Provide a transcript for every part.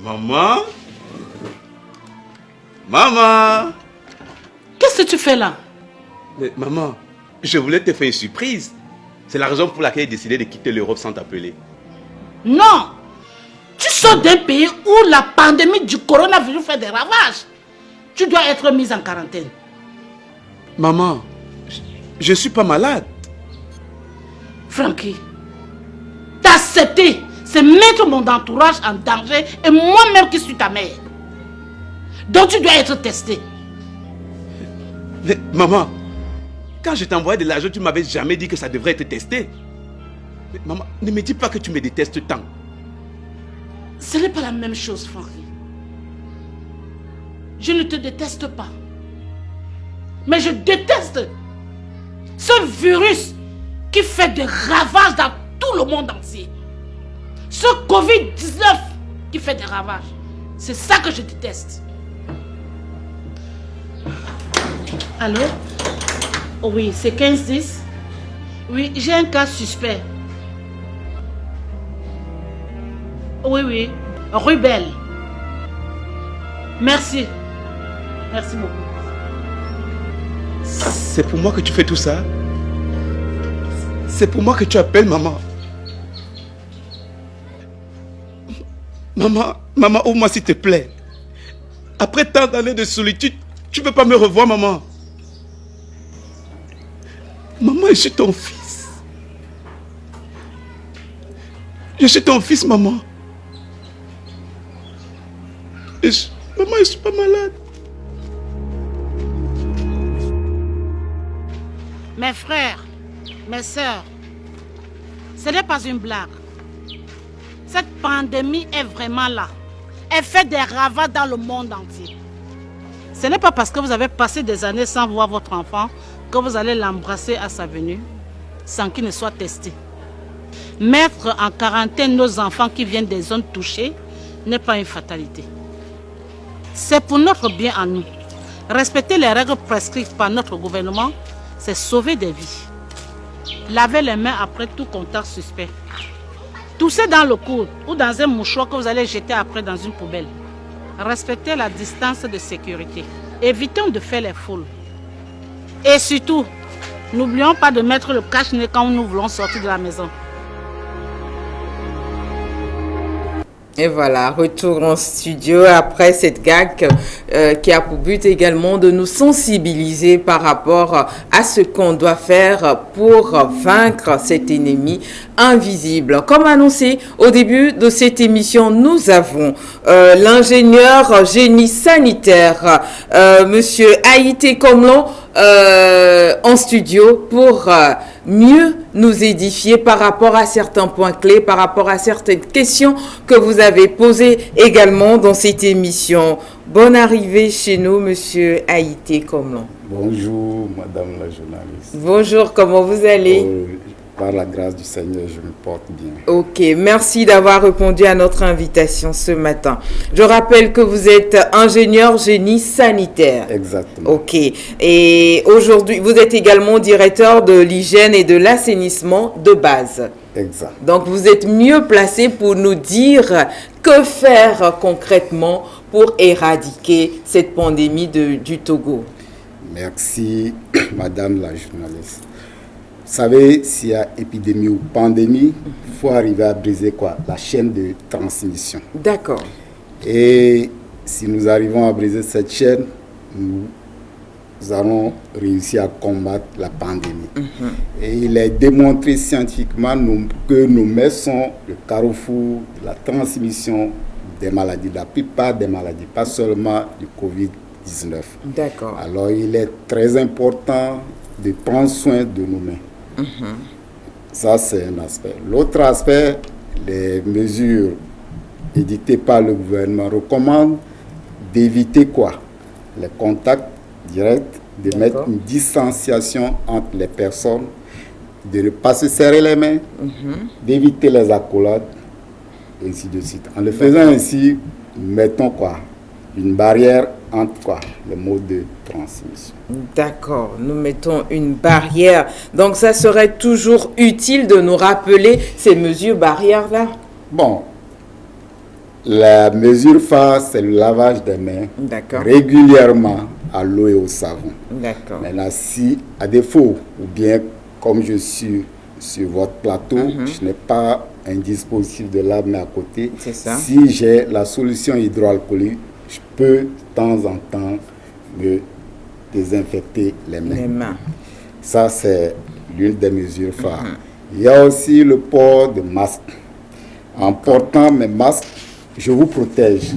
Maman? Maman? Qu'est-ce que tu fais là? Mais maman, je voulais te faire une surprise. C'est la raison pour laquelle j'ai décidé de quitter l'Europe sans t'appeler. Non! Tu sors d'un pays où la pandémie du coronavirus fait des ravages. Tu dois être mise en quarantaine. Maman, je ne suis pas malade. Francky, t'accepter, c'est mettre mon entourage en danger et moi-même qui suis ta mère. Donc tu dois être testé. Mais maman, quand je t'envoyais de l'argent, tu ne m'avais jamais dit que ça devrait être testé. Mais, maman, ne me dis pas que tu me détestes tant. Ce n'est pas la même chose, Francky. Je ne te déteste pas. Mais je déteste ce virus qui fait des ravages dans tout le monde entier. Ce Covid-19 qui fait des ravages. C'est ça que je déteste. Allô? Oui, c'est 15-10. Oui, j'ai un cas suspect. Oui. Rue Belle. Merci. Merci beaucoup. C'est pour moi que tu fais tout ça? C'est pour moi que tu appelles maman? Maman, ouvre-moi s'il te plaît. Après tant d'années de solitude, tu ne peux pas me revoir, maman. Maman, je suis ton fils. Je suis ton fils, maman. Maman, je ne suis pas malade. Mes frères, mes sœurs, ce n'est pas une blague. Cette pandémie est vraiment là. Elle fait des ravages dans le monde entier. Ce n'est pas parce que vous avez passé des années sans voir votre enfant que vous allez l'embrasser à sa venue sans qu'il ne soit testé. Mettre en quarantaine nos enfants qui viennent des zones touchées n'est pas une fatalité. C'est pour notre bien à nous. Respecter les règles prescrites par notre gouvernement, c'est sauver des vies. Lavez les mains après tout contact suspect. Toussez dans le coude ou dans un mouchoir que vous allez jeter après dans une poubelle. Respectez la distance de sécurité. Évitons de faire les foules. Et surtout, n'oublions pas de mettre le cache-nez quand nous voulons sortir de la maison. Et voilà, retour en studio après cette gag qui a pour but également de nous sensibiliser par rapport à ce qu'on doit faire pour vaincre cet ennemi invisible. Comme annoncé au début de cette émission, nous avons l'ingénieur génie sanitaire, monsieur Haïté Komlon, en studio pour mieux nous édifier par rapport à certains points clés, par rapport à certaines questions que vous avez posées également dans cette émission. Bonne arrivée chez nous, monsieur Haïté Komlon. Bonjour, madame la journaliste. Bonjour, comment vous allez? Par la grâce du Seigneur, je me porte bien. Ok, merci d'avoir répondu à notre invitation ce matin. Je rappelle que vous êtes ingénieur génie sanitaire. Exactement. Ok, et aujourd'hui, vous êtes également directeur de l'hygiène et de l'assainissement de base. Exact. Donc, vous êtes mieux placé pour nous dire que faire concrètement pour éradiquer cette pandémie du Togo. Merci, madame la journaliste. Vous savez, s'il y a épidémie ou pandémie, il faut arriver à briser quoi? La chaîne de transmission. D'accord. Et si nous arrivons à briser cette chaîne, nous allons réussir à combattre la pandémie. Et il est démontré scientifiquement que nos mers sont le carrefour de la transmission des maladies, la plupart des maladies, pas seulement du Covid-19. D'accord. Alors il est très important de prendre soin de nos mains. Ça, c'est un aspect. L'autre aspect, les mesures édictées par le gouvernement recommandent d'éviter quoi? Les contacts directs, de mettre une distanciation entre les personnes, de ne pas se serrer les mains, d'éviter les accolades, et ainsi de suite. En le faisant ainsi, mettons quoi? Une barrière entre quoi? Les modes de transmission. D'accord, nous mettons une barrière. Donc, ça serait toujours utile de nous rappeler ces mesures barrières-là? Bon, La mesure phare, c'est le lavage des mains régulièrement à l'eau et au savon. D'accord. Maintenant, si à défaut, ou bien comme je suis sur votre plateau, je n'ai pas un dispositif de lave-mains à côté. C'est ça. Si j'ai la solution hydroalcoolique, je peux de temps en temps me désinfecter les mains. Ça, c'est l'une des mesures phares. Il y a aussi le port de masques. En portant mes masques, je vous protège.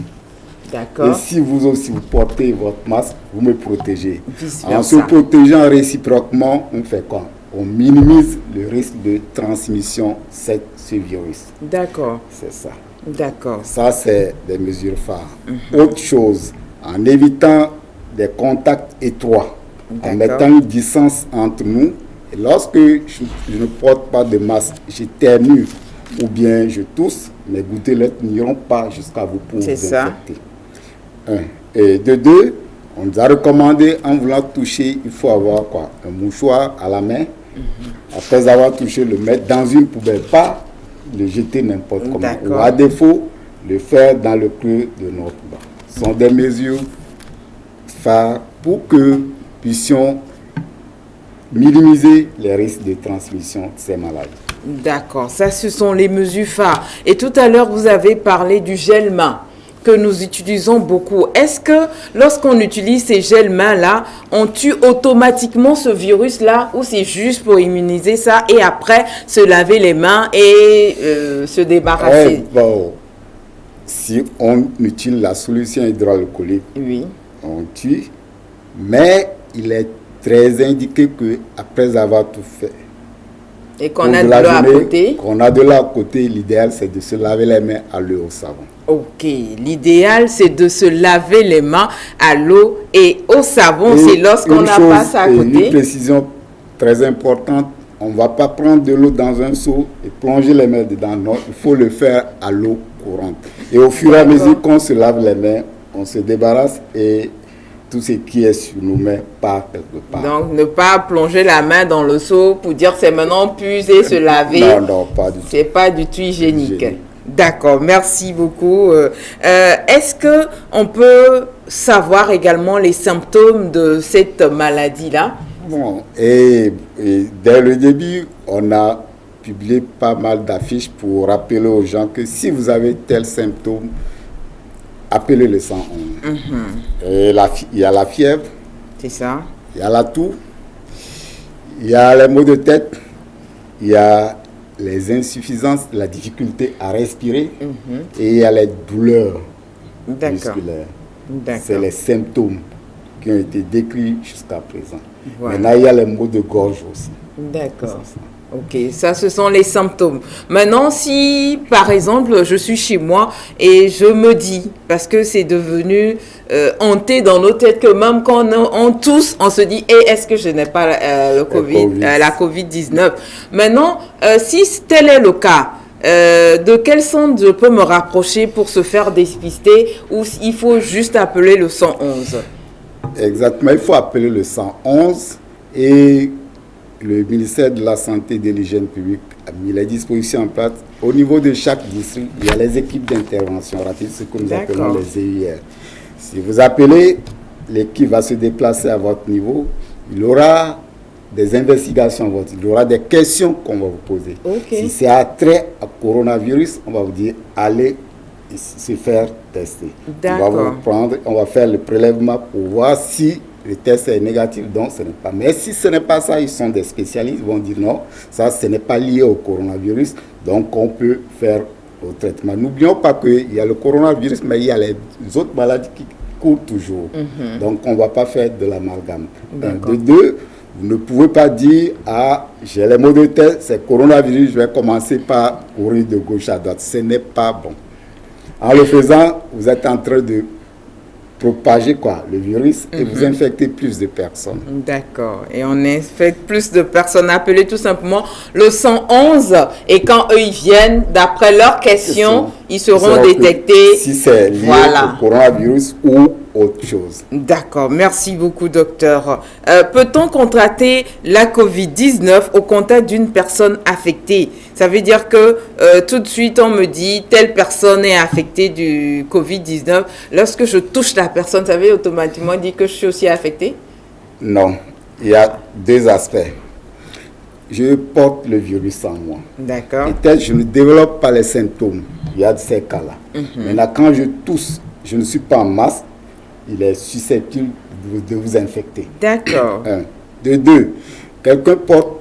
D'accord. Et si vous aussi vous portez votre masque, vous me protégez. Vice-versa. En se protégeant réciproquement, on fait quoi? On minimise le risque de transmission de ce virus. D'accord. C'est ça. D'accord. Ça, c'est des mesures phares. Autre chose, en évitant des contacts étroits, en mettant une distance entre nous, et lorsque je ne porte pas de masque, j'éternue ou bien je tousse, mes gouttelettes n'iront pas jusqu'à vous pour vous infecter. Et de deux, on nous a recommandé, en voulant toucher, il faut avoir quoi? Un mouchoir à la main. Après avoir touché, le mettre dans une poubelle, pas le jeter n'importe comment. Ou à défaut, le faire dans le creux de notre banc. Ce sont des mesures phares pour que nous puissions minimiser les risques de transmission de ces maladies. D'accord, ça ce sont les mesures phares. Et tout à l'heure, vous avez parlé du gel main que nous utilisons beaucoup. Est-ce que lorsqu'on utilise ces gels mains-là, on tue automatiquement ce virus-là ou c'est juste pour immuniser ça et après se laver les mains et se débarrasser? Bon, si on utilise la solution hydroalcoolique, on tue, mais il est très indiqué que après avoir tout fait, et qu'on a de l'eau à côté. Qu'on a de l'eau à côté, l'idéal c'est de se laver les mains à l'eau et au savon. Ok, l'idéal c'est de se laver les mains à l'eau et au savon. C'est lorsqu'on n'a pas ça à côté. Une précision très importante, on ne va pas prendre de l'eau dans un seau et plonger les mains dedans. Non, il faut le faire à l'eau courante. Et au fur et à mesure qu'on se lave les mains, on se débarrasse et tout ce qui est sur nos mains part quelque part. Donc, ne pas plonger la main dans le seau pour dire c'est maintenant puiser, se laver. Non, pas du tout. C'est pas du tout hygiénique. D'accord, merci beaucoup. Est-ce que on peut savoir également les symptômes de cette maladie-là? Bon, et dès le début, on a publié pas mal d'affiches pour rappeler aux gens que si vous avez tel symptôme, appelez le 111. Et il y a la fièvre. C'est ça. Il y a la toux. Il y a les maux de tête. Il y a les insuffisances, la difficulté à respirer. Et il y a les douleurs musculaires. C'est les symptômes qui ont été décrits jusqu'à présent. Maintenant, il y a les maux de gorge aussi. D'accord. Ok, ça ce sont les symptômes. Maintenant, si par exemple je suis chez moi et je me dis, parce que c'est devenu hanté dans nos têtes que même quand on tousse, on se dit est-ce que je n'ai pas la COVID-19. Maintenant, si tel est le cas, de quel centre je peux me rapprocher pour se faire dépister ou il faut juste appeler le 111? Exactement, il faut appeler le 111 et le ministère de la Santé et de l'Hygiène publique a mis les dispositions en place. Au niveau de chaque district, il y a les équipes d'intervention rapide, ce que nous appelons les EIR. Si vous appelez, l'équipe va se déplacer à votre niveau. Il y aura des investigations, il y aura des questions qu'on va vous poser. Si c'est attrait à coronavirus, on va vous dire allez se faire tester. On va vous prendre, on va faire le prélèvement pour voir si le test est négatif, donc ce n'est pas. Mais si ce n'est pas ça, ils sont des spécialistes, ils vont dire non, ça ce n'est pas lié au coronavirus, donc on peut faire le traitement. N'oublions pas qu'il y a le coronavirus, mais il y a les autres maladies qui courent toujours. Donc on ne va pas faire de l'amalgame. De deux, vous ne pouvez pas dire, ah, j'ai les maux de tête, c'est coronavirus, je vais commencer par courir de gauche à droite. Ce n'est pas bon. En le faisant, vous êtes en train de propager le virus et vous infectez plus de personnes. D'accord. Et on infecte plus de personnes. Appelez tout simplement le 111 et quand eux ils viennent, d'après leurs questions, ils seront détectés. Si c'est lié au coronavirus ou autre chose. D'accord, merci beaucoup, docteur. Peut-on contracter la COVID-19 au contact d'une personne affectée? Ça veut dire que tout de suite, on me dit telle personne est affectée du COVID-19. Lorsque je touche la personne, ça veut automatiquement dire que je suis aussi affectée? Non, il y a deux aspects. Je porte le virus en moi. D'accord. Peut-être je ne développe pas les symptômes. Il y a de ces cas-là. Maintenant, quand je tousse, je ne suis pas en masse, il est susceptible de vous infecter. D'accord. Un. De deux, quelqu'un porte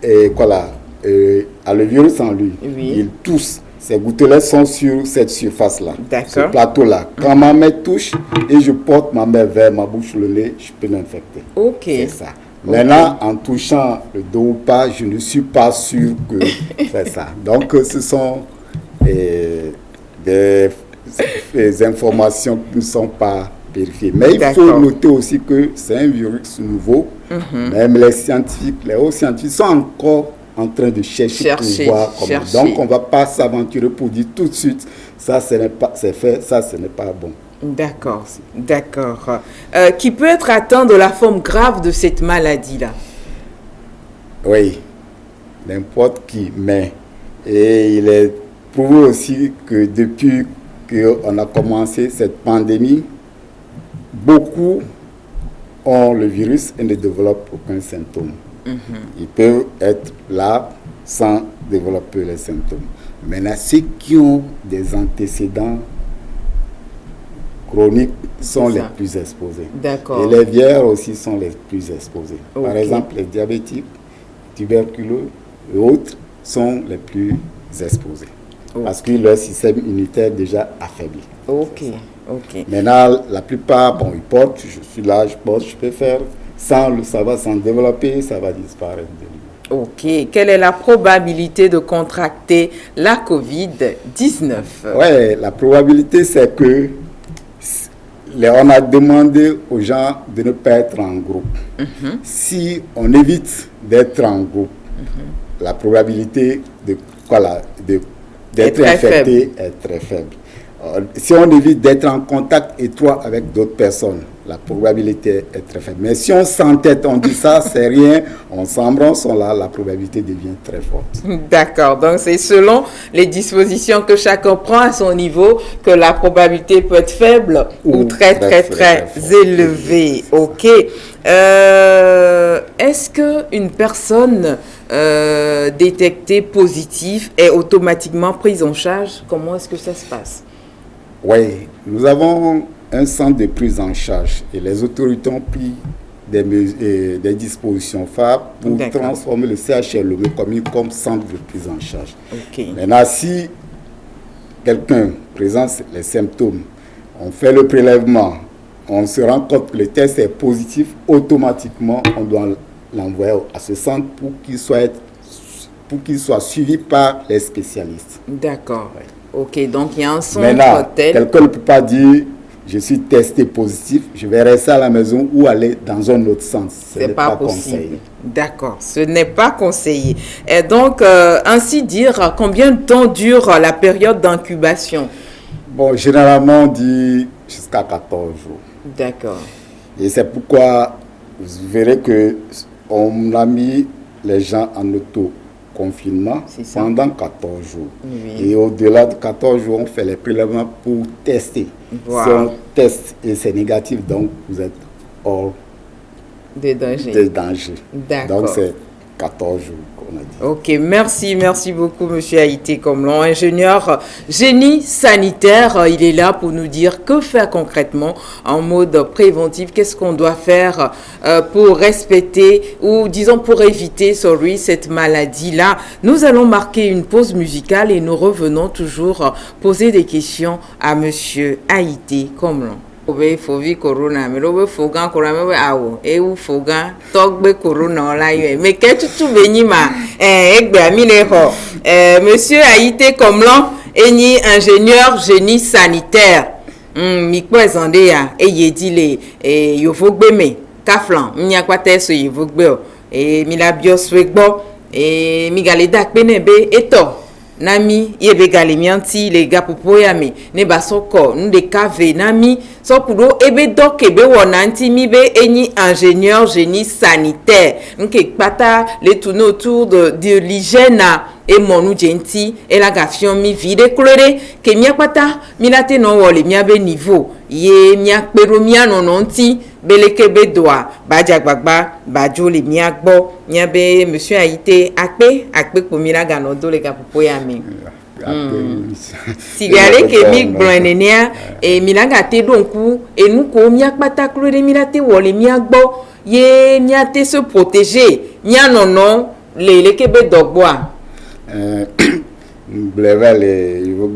a le virus en lui. Oui. Il tousse. Ces gouttelettes sont sur cette surface-là, D'accord. ce plateau-là. Quand ma main touche et je porte ma main vers ma bouche, le nez, je peux m'infecter. Ok. C'est ça. Maintenant, en touchant le dos ou pas, je ne suis pas sûr que c'est ça. Donc, ce sont des informations qui ne sont pas vérifiées. Mais il faut noter aussi que c'est un virus nouveau. Même les scientifiques, les hauts scientifiques sont encore en train de chercher pour voir comment. Donc, on ne va pas s'aventurer pour dire tout de suite, ça, ce n'est pas, c'est fait, ça, ce n'est pas bon. D'accord, d'accord. Qui peut être atteint de la forme grave de cette maladie-là? Oui, n'importe qui, mais et il est prouvé aussi que depuis qu'on a commencé cette pandémie, beaucoup ont le virus et ne développent aucun symptôme. Ils peuvent être là sans développer les symptômes. Maintenant, ceux qui ont des antécédents chroniques sont les plus exposés. D'accord. Et les vieillards aussi sont les plus exposés. Okay. Par exemple, les diabétiques, tuberculeux et autres sont les plus exposés. Okay. Parce que leur système immunitaire est déjà affaibli. Ok, ok. Maintenant, la plupart, bon, ils portent, je suis là, je porte, je peux faire sans ça va s'en développer, ça va disparaître de lui. Ok. Quelle est la probabilité de contracter la COVID-19? Oui, la probabilité, c'est que on a demandé aux gens de ne pas être en groupe. Si on évite d'être en groupe, la probabilité d'être infecté est très faible. Si on évite d'être en contact étroit avec d'autres personnes, la probabilité est très faible. Mais si on s'entête, on dit ça, c'est rien, on s'embrasse, la probabilité devient très forte. D'accord, donc c'est selon les dispositions que chacun prend à son niveau que la probabilité peut être faible ou très élevée. Ok. Est-ce qu'une personne détectée positive est automatiquement prise en charge? Comment est-ce que ça se passe? Oui, nous avons un centre de prise en charge et les autorités ont pris des dispositions phares pour transformer le CHL comme centre de prise en charge. Okay. Maintenant, si quelqu'un présente les symptômes, on fait le prélèvement, on se rend compte que le test est positif, automatiquement, on doit l'envoyer à ce centre pour qu'il soit suivi par les spécialistes. D'accord. Ouais. Ok, donc il y a un centre tel. Quelqu'un ne peut pas dire je suis testé positif, je vais rester à la maison ou aller dans un autre centre. Ce n'est pas conseillé. D'accord, ce n'est pas conseillé. Et donc, ainsi dire, combien de temps dure la période d'incubation? Bon, généralement, on dit jusqu'à 14 jours. D'accord. Et c'est pourquoi vous verrez qu'on a mis les gens en auto-confinement pendant 14 jours. Oui. Et au-delà de 14 jours, on fait les prélèvements pour tester. Wow. Si on teste et c'est négatif, donc vous êtes hors de danger. Donc c'est 14 jours qu'on a dit. Ok, merci beaucoup monsieur Haïté Komlon, ingénieur génie sanitaire. Il est là pour nous dire que faire concrètement en mode préventif, qu'est-ce qu'on doit faire pour respecter ou disons pour éviter cette maladie-là. Nous allons marquer une pause musicale et nous revenons toujours poser des questions à monsieur Haïté Komlon. Obe fovi corona me lobe fogan corona me awo e u fogan togbe corona la yo me ke tutu beni ma egbe ami le ho monsieur Haïté Komlon eni ingénieur génie sanitaire mi po ezande ya e yedi le yo fogbe me kaflan nya kwate so yo fogbe o mi la bioswe gbo mi gale dak pe nebe eto nami yebe galemianti le gapopo yami ne basoko nde kave nami sokudo ebe dok ebe wonanti mi be eni ingénieur génie sanitaire nke pata le tourner autour de l'hygiène et monu genti et la gafion mi vide coloré ke mia pata milate no wole mia be niveau ye mia pero mia nononti belekebe doa bajagbagba bajoli mia gbo mia be monsieur Haïté akpe ko mira gano do le gapopo yami sigare ke mi gblonenia e milanga te donku e nu ko mia pata coloré milate wole mia gbo ye mia te se protéger mia nono le kebe dogboa blevele il faut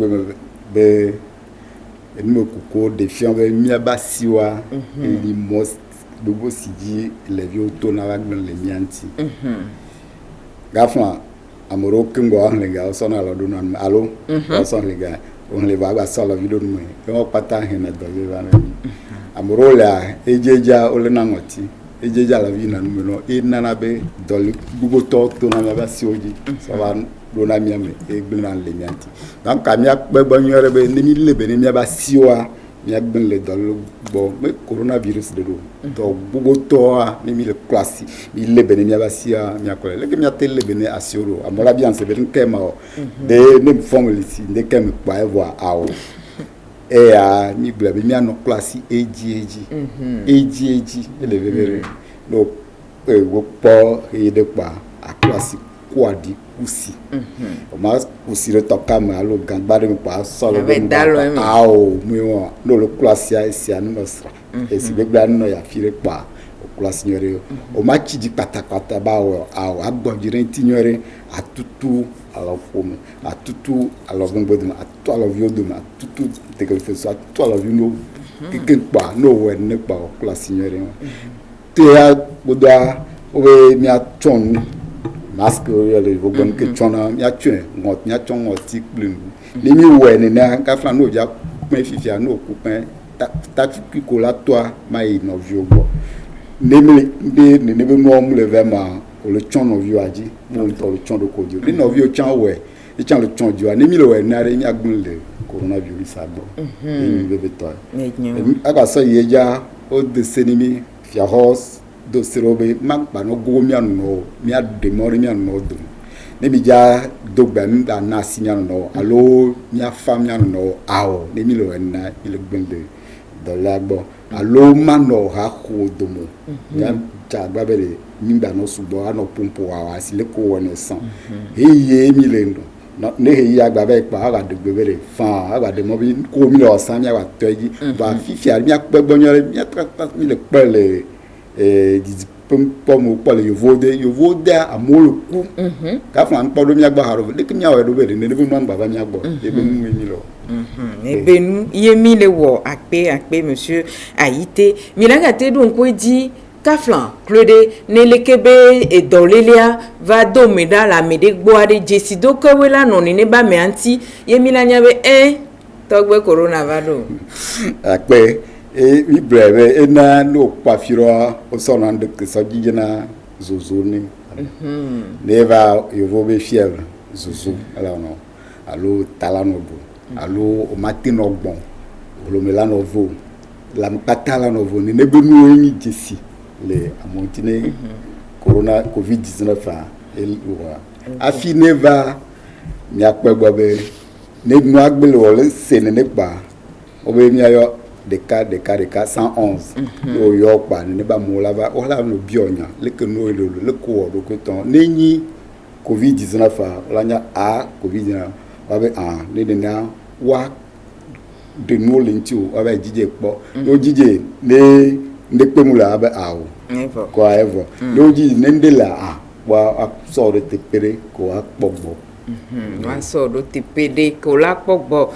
be me kuko défiant be mia basiwa li most dogo sidi le vieux tona wa gben le mianti gafla amoro kingo le ga so na lo dona allo so le ga on le va ba so la vidéo me ko pata hena do le va amoro la ejeja ole na ngoti ejeja la vi na no e nana be do le bugo to na ba si oji so va dona miame e gbenan le mianti donc kamia gbegbo nyore be ni lebe ni ba siwa mi agben le dol bo me coronavirus de do to bugo to ni mi le classe mi lebe ni ba siwa mi akole le mi atel lebe ni asioro amola bien se be nkema de ne forme ici de kem pa e voir awo e a mi blebe mi ano classe eji le bebere no e wo po e de pa a classe kwadi kusi o mas kusi le toka ma lo gambare mi pa solo ao mo no lo classe a esi anu nostra e si be gba no ya fire pa o classe nyore o ma chi di patakata ba o ao agbojire ntinyore atutu alo fomo atutu alo gbogbo atu alo viodo ma atutu te que fait ça atu alo vino que pa no we ne pa o classe nyore te a boda o mi a ton masque le vogon que chona ya tue ngot nya chon ngoti plum ni mi we ni na ka fla no ja pe fifia no ku pe ta ki ko la toi mai no viogo ne mi ne be no mu le vema o le chon no vio aji mo to le chon do ko dio ni no vio chan we e chan le chon dio ni mi le we na re mi agbun le coronavirus abo ni be be to aka so ye ja o de senimi fia hos do serobe magba no go mi anno mi ademori mi anno do ne mi ja dogba nda na sinya no allo mi afam mi anno awo ne mi lo na ile gbende do lagbo allo mano ha ko do mo ya ja gbabere mi gba no subo ano pompo wa sile ko wona san eye mi le ndo ne he ya gba be pa aga de gbebere fan aga de mo bi ko mi lo san mi wa toji ba fifi mi akpegbonyore mi atra mi le pele di pomo pole yo vode amolo ku ka fan podo mi agba haro de ki mi awe do be de ne be man baba mi agbo e be mu mi lo e be nu ye mi le wo akpe monsieur Haïté mi la gate don ko di Kaflan Claude ne lekebe e dolelia va domeda la mede gboade jesido ko wela no ni ne ba me anti ye mi la nya be togbe corona va do akpe e mi breve e na no pafiro o sono ande que so jina zozo ni neva yo vo be fièvre zozo ala no allo talano bo allo o matino bon o melano vo la patala no vo ni ne be nu ni jesi le amontine corona covid-19 el ora afi neva mi akpegbo be ne nu agbele wole sene ne pa o be mi ayo de cas 111 o yo pa ne ba mo la ba o la no bionya le que no le ko do ko ton ni covid-19 la nya a covid-19 wa be ne na wa de no lenti o wa be jije po no jije ne pe mu la ba o ko ever no jije ne ndela wa so de tepere ko akpogbo wa so do TPD ko la pogbo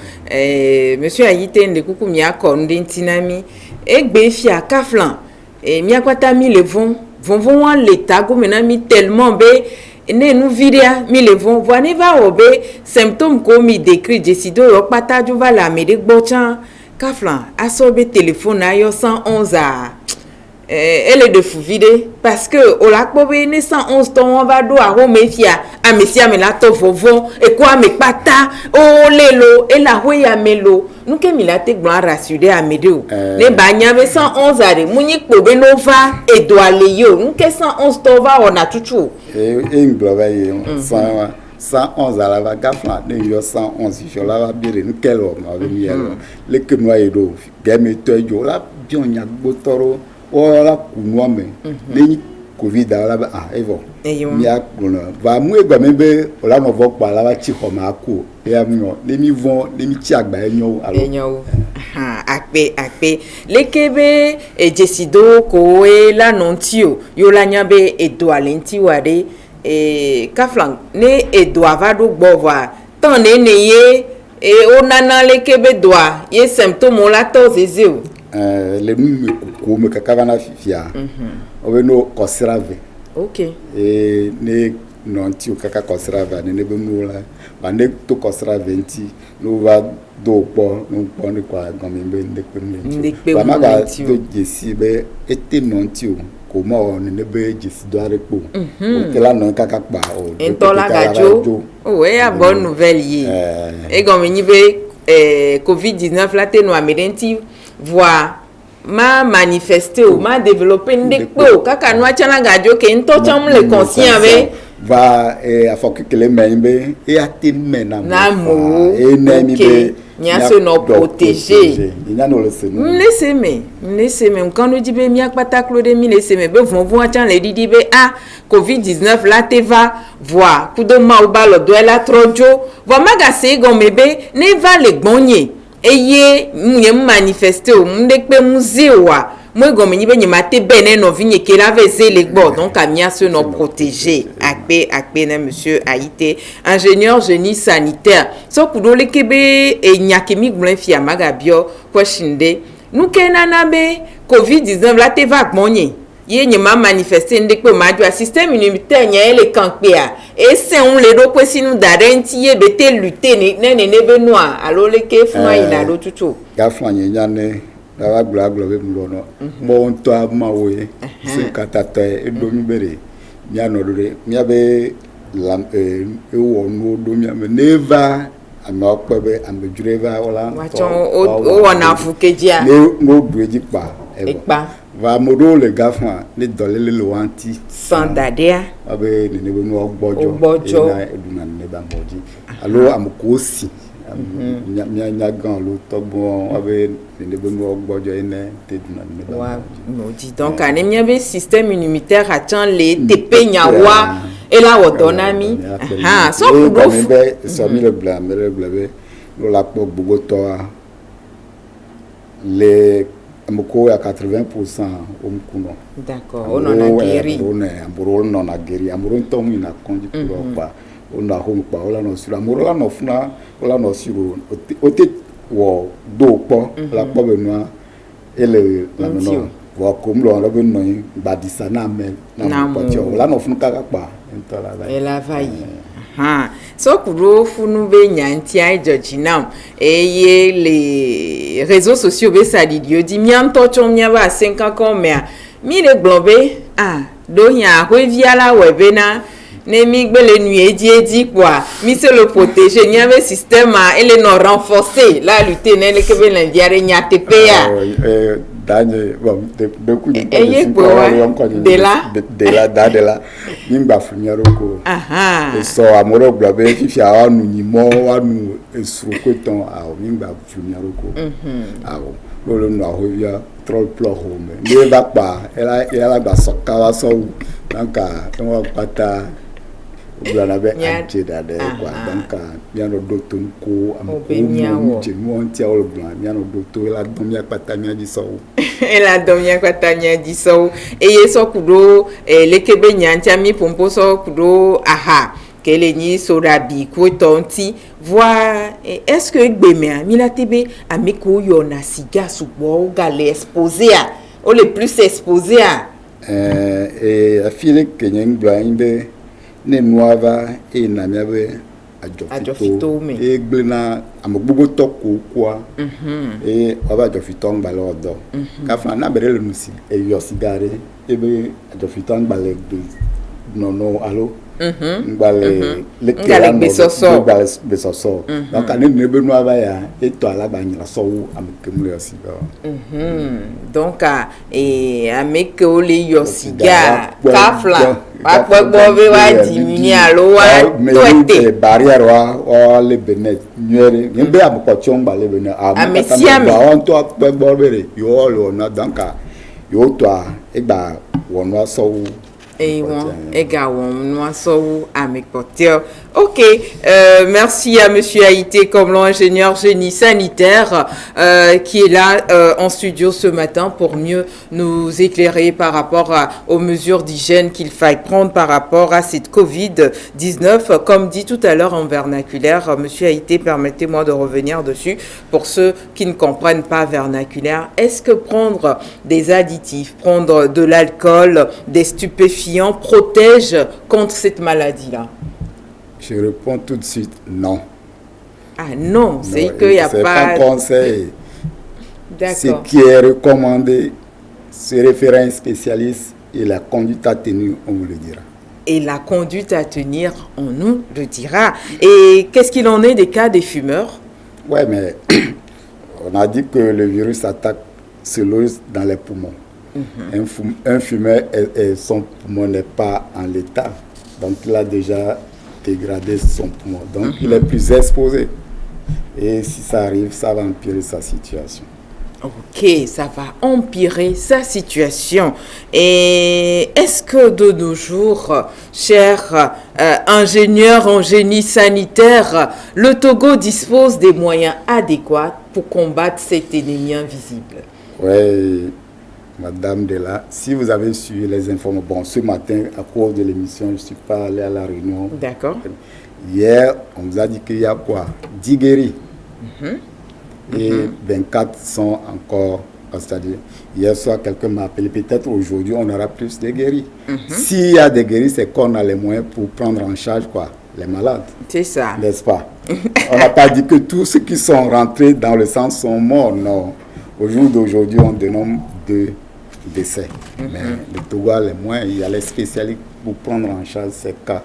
monsieur Haïté nde kuku mi akonde ntinami egbe fi akaflan mi akwata mi le vont wan l'état go menami tellement be ne nous viria mi le vont voir ne va obe symptômes ko mi décrit décido ro pata ju va la me de gbochan kaflan asobe téléphone ayo 111 elle est de fou vide parce que au lac Bobé né 111 ton on va do à Romefia à Messia Melato Vovon et quoi me pata oh lelo et la hoya melo nous que milate gloire rassuré à Medeo ne banyave 111 are munyi Bobé nova et doit leyo nous que 111 ton va on a tout et gloire 111 à la vagafla ne yo 111 je la va bien nous quel homme avec miel le que moi et do game to la bien nya botoro la kunwame le covid la ba evo mia kuna va mu egba mebe la no vo pa la ba chi ko ma ku e amyo le mi von le mi chi agba enyo alo akpe lekebe e jesido ko e la nontio yo la nyabe e do alenti wade e kaflang ne e do avado gbova ton ne ye e onana lekebe doa ye symptôme la to zezeu le nume kume kakavana fifia obeno kosrave okay e ne nonti kaka kosrave ne bemula ba ne to kosrave nti no va do po no po ne kwa gombe ndekpe ba maga to jesi be ete nonti ko mo ne be jesi do arepo o ke la non kaka pa o entola gajo o e a bonne nouvelle yi e gombe ni be covid-19 la te no amedenti voir ma manifester ou ma développer ndekpo kaka no achana gajo ke nto cham le conscient avec va a foku que les membe et a te mena mo et nemi be nya se no protéger nya no le senu laissez me quand nous dit be mi akpata clode mi laissez me be vont achan le di be covid-19 la te va voir kudo ma ou ba lo do la trojo va magase go mebe ne va le gbonye eye mye manifester o ndekpe muzewa moi gomme ni be nyimate bene no vinye ke la veze le gbo donc amia se no protéger akpe na monsieur Aïté ingénieur génie sanitaire so kudo le kebe e nyakemi gblin fia magabio kwashinde nous kenana be covid-19 la te va gmonye ye nyima manifester ndekpe maju système immunitaire nya ele kankpea et c'est on le do kwesi nu darenti ye bete lutter ne be noa alo le ke fuma ina do tutu gafla nya ne la gla be mlono bon to amawe se katata e do mi bere mi anodore mi abe lam e wo no do mi am neva amokpebe ambejureva ola o wana fukejia no dueji pa ekpa va modo le gafla le dolele le wanti sandadea abe ne be no ogbojo na eduna ne ba moji alo amukosi nya gan lo togbon abe ne be no ogbojo ene te duna ne ba wa no di donc anemia be système immunitaire atchan le tepe nyawa et la wodonami so kudo so mi le blame lo la po bogoto le amoko ya 80% omkuno d'accord on en a guéri on en a guéri amoro tomu ina konji pour pa on a home pa ola no sura amoro la no funa ola no suro ote wo do po la po benua ele la no wo kom lo la benua badisa na me na po cho la no funa kaka pa entola la ela vai so kudo funu be nyanti ai Georgina et les réseaux sociaux be sadidio di mianto chomnya ba 5 ans comme mi le globe do ya revia la webena ne mi gbele nuit edi quoi mi se le protéger ni avait système elle est non renforcé la lutter ne le kebe l'indiare nyate pea danye bon de coup de la nimba funyaro ko so amoro globe fifi awa nu nyimo wa nu esruko ton nimba funyaro ko lo no ahovia troll plo home ne ba pa ela gba sokawa so danka won pata Oblana be ante dade kwa danka miano docteur ko amko montia olblan miano docteur la domia patanya diso ela domia patanya diso eye so kudo lekebe nyantia mi pompo so kudo kele ni sorabi ko tonti voir est-ce que gbemea mi la tebe amiko yo na siga subo gale exposé o le plus exposé afile kenyen blainde ne noava e na miabe Adjofito et glena amogbogo toko quoi et aba adjofito ngbalé odo ka fa na bere le nusi e yo sigare e be adjofito ngbalé nono allo ngbalé le kala besoso donc ane ne be no aba ya e to ala ba nyira so amekemle yo sigare donc et ameke ole yo sigare ka fla Akpọgbọbe wa diminuer alo wa toete barrière wa le benet nyere nyembe abukọchọ ngba le benet amesiame on to akpọgbọbe yo lo na danka yo to egba wonu aso et bon également nous sommes avec porteur. Ok, merci à Monsieur Haïté comme l'ingénieur génie sanitaire qui est là en studio ce matin pour mieux nous éclairer par rapport aux mesures d'hygiène qu'il faille prendre par rapport à cette Covid-19. Comme dit tout à l'heure en vernaculaire, Monsieur Haïté, permettez-moi de revenir dessus pour ceux qui ne comprennent pas vernaculaire. Est-ce que prendre des additifs, prendre de l'alcool, des stupéfiants protège contre cette maladie-là? Je réponds tout de suite non. Ah non, c'est qu'il n'y a pas... C'est pas un conseil. D'accord. Ce qui est recommandé, se référer à un spécialiste et la conduite à tenir, on vous le dira. Et la conduite à tenir, on nous le dira. Et qu'est-ce qu'il en est des cas des fumeurs? Ouais, mais on a dit que le virus se loge dans les poumons. Un fumeur, son poumon n'est pas en l'état. Donc, il a déjà dégradé son poumon. Donc, il est plus exposé. Et si ça arrive, ça va empirer sa situation. Ok, ça va empirer sa situation. Et est-ce que de nos jours, chers ingénieurs en génie sanitaire, le Togo dispose des moyens adéquats pour combattre cet ennemi invisible? Oui. Madame Della, si vous avez suivi les informations, bon, ce matin, à cause de l'émission, je ne suis pas allé à la réunion. D'accord. Hier, on nous a dit qu'il y a quoi? 10 guéris. Et 24 sont encore, c'est-à-dire, hier soir, quelqu'un m'a appelé, peut-être aujourd'hui, on aura plus de guéris. S'il y a des guéris, c'est qu'on a les moyens pour prendre en charge, quoi, les malades. C'est ça. N'est-ce pas? On n'a pas dit que tous ceux qui sont rentrés dans le sang sont morts, non. Au jour d'aujourd'hui, on dénombre 2 décès. Mais le Togo a les moyens, il y a les spécialistes pour prendre en charge ces cas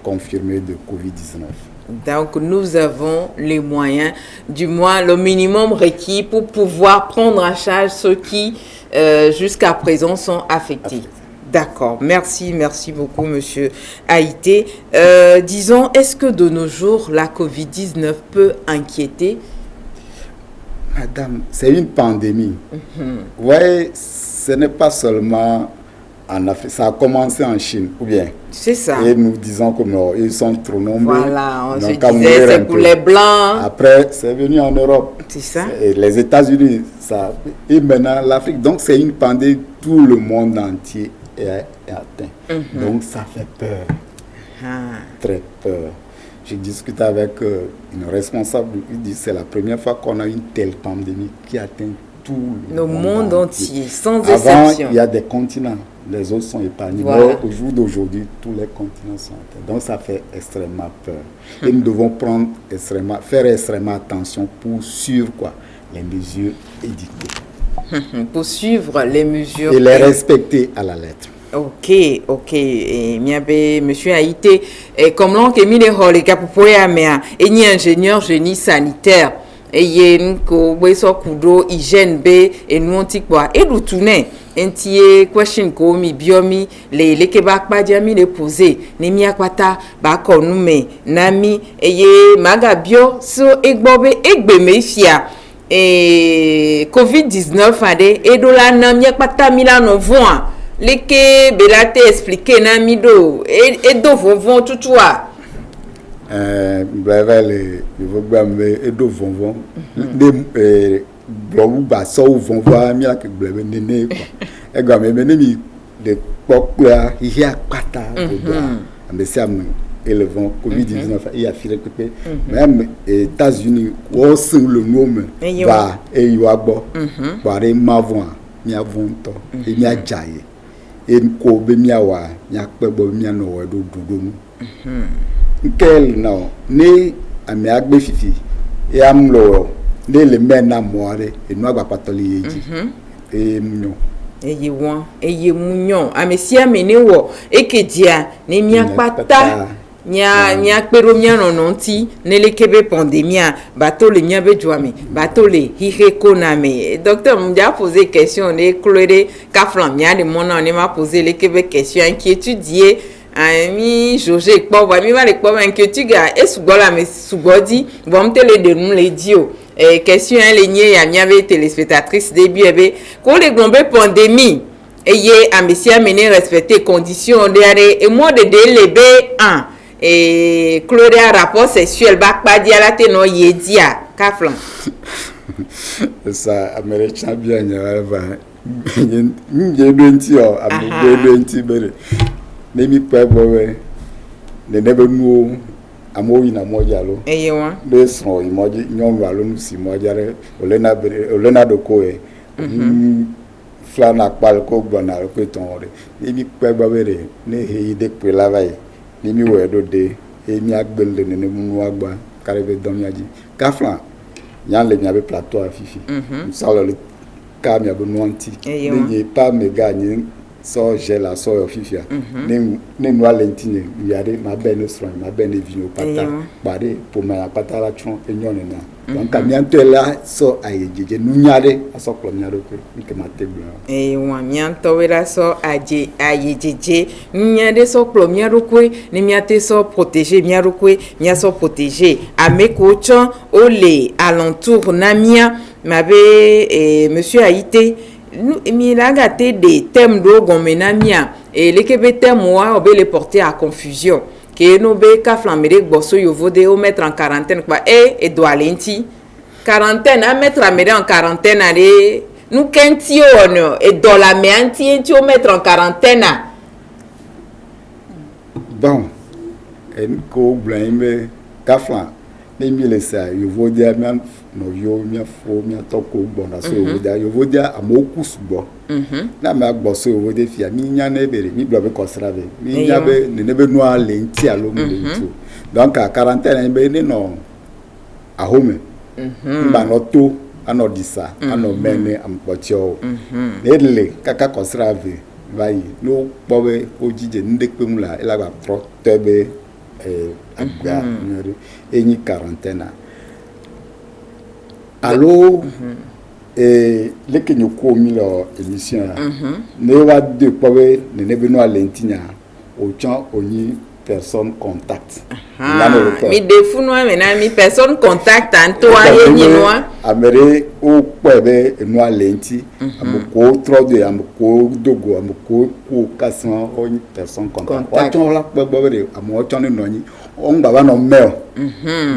confirmés de Covid-19. Donc nous avons les moyens, du moins le minimum requis pour pouvoir prendre en charge ceux qui jusqu'à présent sont affectés. D'accord, merci beaucoup Monsieur Haïté. Disons, est-ce que de nos jours la Covid-19 peut inquiéter? Madame, c'est une pandémie. Oui, ce n'est pas seulement en Afrique. Ça a commencé en Chine, ou bien? C'est ça. Et nous disons que non, ils sont trop nombreux. Voilà, on se disait c'est pour les Blancs. Après, c'est venu en Europe. C'est ça. Et les États-Unis, ça. Et maintenant l'Afrique. Donc c'est une pandémie, tout le monde entier est atteint. Donc ça fait peur. Très peur. J'ai discuté avec une responsable, il dit c'est la première fois qu'on a une telle pandémie qui atteint tout le monde entier, sans exception. Avant, il y a des continents, les autres sont épargnés. Voilà. Au jour d'aujourd'hui, tous les continents sont atteints. Donc ça fait extrêmement peur. Et nous devons faire extrêmement attention pour suivre les mesures édictées. Pour suivre les mesures. Et les respecter à la lettre. Ok. Et miabe Monsieur Haïté, comme l'on qui mis les rôles et capopoya mea, et ni ingénieur génie sanitaire, et yen ko weso kudo hygiène b et nous antique quoi et du tourner entier question ko mi biomi les kebak ba diami les poser ne mi akwata ba ko nu me nami eye magabio so egbobe egbe me fia et Covid-19 ade et do la nam yakpata milano voa leke belate expliquer na mido et do vont toutoua breve le vogame et do vont de blobu ba so vont voir mi la ke blebe nene quoi e gba me mi de pokua hia pata do mais ça élevant Covid-19 il a filé que même États-Unis wo sur le nom ba e yo agbo ba re mavon mi avon to e mi ajaye e ko be mi awa mi akpegbo mi no we do mu quel non ni ami agbe fifi et amlo ne le mena moire et no agba patoli et mignon eye munyon amesia menewo ekedia ne miakpata nya kpero mia nononti nelekebe pandemia bateau le mia bejuame bateau le hire koname docteur m'a posé question ne clore kaflan mia de mon on m'a posé lekebe question inquiétude die ami José kpo wa mi va le kpo inquiétude ga esugbola me sugodi bon tele de nous les dio question les nier ya mia be téléspectatrice début ebe ko le glombe pandémie eye amesia mené respecter conditions de et moi de lebe 1 et Claudia rapport sexuel bak pa dia la te no yedia kaflan ça américain bien ya va nje benti o abu benti bere ne mi pa bowe ne nebe nu amoyi na moja lo eye wa le son imoji nyom wa lo si moja re olena do ko e flana pal ko gbona ko ton re ne mi pa bowe ne he de pe la vai ni mi wedo de e mi agbelde ne mu agba karebe dom yaji kaflan nyan le mi abe plateau afifi ça le ka mi abe nuanti ne pas me gagner so gela so ofifia ne no alentine yare ma ben so ma ben vino pata bare pour ma pata la chon enyone na donc amianto la so ayejeje nunyare aso klomnyare ko nke matebla wa mianto wera so ayejeje nunyare so klomnyare ko ni miate so protéger miaro ko mia so protéger ameko chon ole alentour namia mabe monsieur Haïté nous mi la gâté des thèmes do gomenamia et les kebe thèmes wa obe les porter à confusion que no be ka flamere gboso yovo de o mettre en quarantaine quoi et doit lenti quarantaine à mettre à mettre en quarantaine aller nous kenti on et dans la menti tu o mettre en quarantaine bon en ko blame ka flam ne mi le sa yovo de amian no yo mia fo mia toko gbona so yo vodia amoku subo na ma gboso yo vodia fia mi nya na ebere mi blobe kosrave mi nya be ne be no ale nti alo mu ntu donc à quarantaine be ne no a home ba no to ano disa ano mene ampocho ne le kaka kosrave vai no bobe ojije ndekpe mu la ela ba pro tebe agba enyi quarantaine. Allô, et les que nous commis leur émission, ne va de quoi ne nebeno à l'entinia, au champ oni personne contact. Mi defu noa mena mi personne contact antoa yenyi noa. Amere o kwebe noa lenti, amoko trode amoko dogo amoko ko kasan oni personne contact. Wa chon la kwebe amo chon no ni, on ba no mel.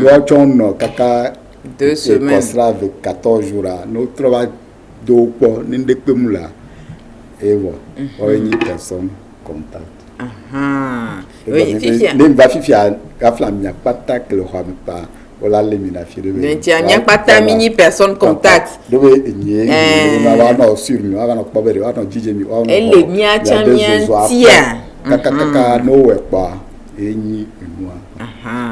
Lo chon no kaka 2 semaines. Ça sera avec 14 jours. Nous travaillons deux fois. Nous ne pouvons pas. Et voilà. Une personne contact. Oui, Fifia. Nous va Fifia. Il n'y a pas de temps que le roi ne pas. Voilà les minafiés. Il n'y a pas de mini personne contact. Il y a un sur nous. Il y a un problème. Il y a un DJ. Et les miens tia. Kaka no we pas. Et ni moi.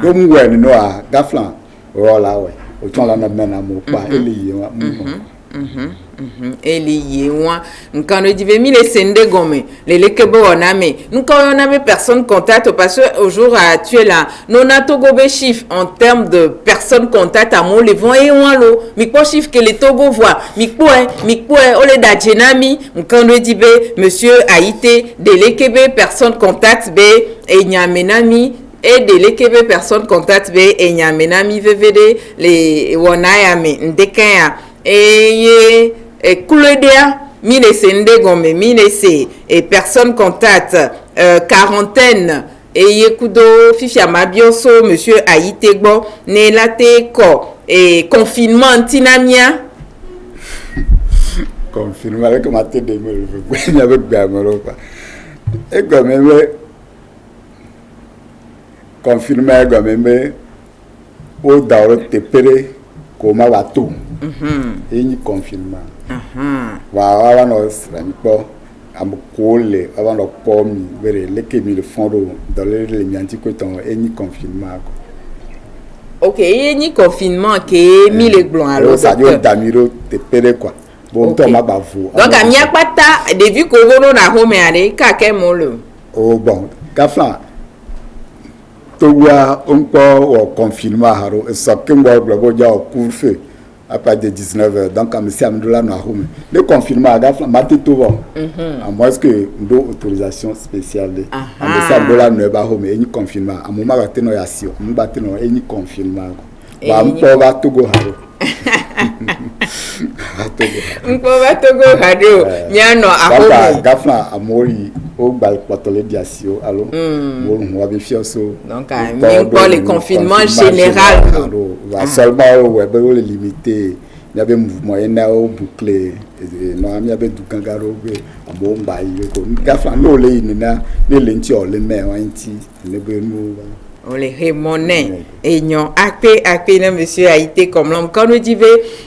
Donc moi nous a gaflan. Voilà ouais. Autant la mena mo pa eliye wa eliye wa nkano dive mi les sende gome les lekebo oname nkano oname personne contact parce que au jour actuel là non a Togo be chiffre en termes de personnes contact à mon les vont et on lo mi ko chiffre que les Togo voit mi ko ole da jenami nkano dibe monsieur Haïté de lekebe personne contact be e nyamenami et de l'équipe personne contact be et nyamenami VVD les wonayame ndekaya et Claudia mi les sende gome mi les et personne contact quarantaine et yekudo Fifia mabioso monsieur Haïté gbo ne late ko et confinement antinamia confinement avec ma tête de me avec Bamero quoi et comme confirmé quand même au dauro te pere koma bato et ni confirmé wa no srami po amokole avant le pomme les qui mis le fond dans les mianti que ton et confinement. Ok, il y a confinement qui est mis les blancs alors. Ça dit Damiro te pere quoi. Bon toi ma bavou. Donc a mia pata depuis que vous na home aller ka ke mo le. Oh bon, Gafla. Towa encore au confinement haro ça que moi blabo ja au couvre-feu à partir de 19h donc am si amdola na home. Le confinement Gafla mati to bon. À moins que ndo autorisation spéciale. Am si amdola no ba home et ni confinement. Am mo ma teno ya sio, mo ba teno et ni confinement. Ba mpo ba togo haro. Mpo ba togo haro. Nyano a home. Gafla amori au bal patole diasio allo on va vérifier ça donc même pas le confinement général seulement ouais ben le limité il y avait mouvement il y a au bouclé non il y avait du gangaro bon bail ko gafla no le ina le lenti o le me wanti ne be nous on les remonnaie et non acté na monsieur Haïté comme l'homme quand nous dit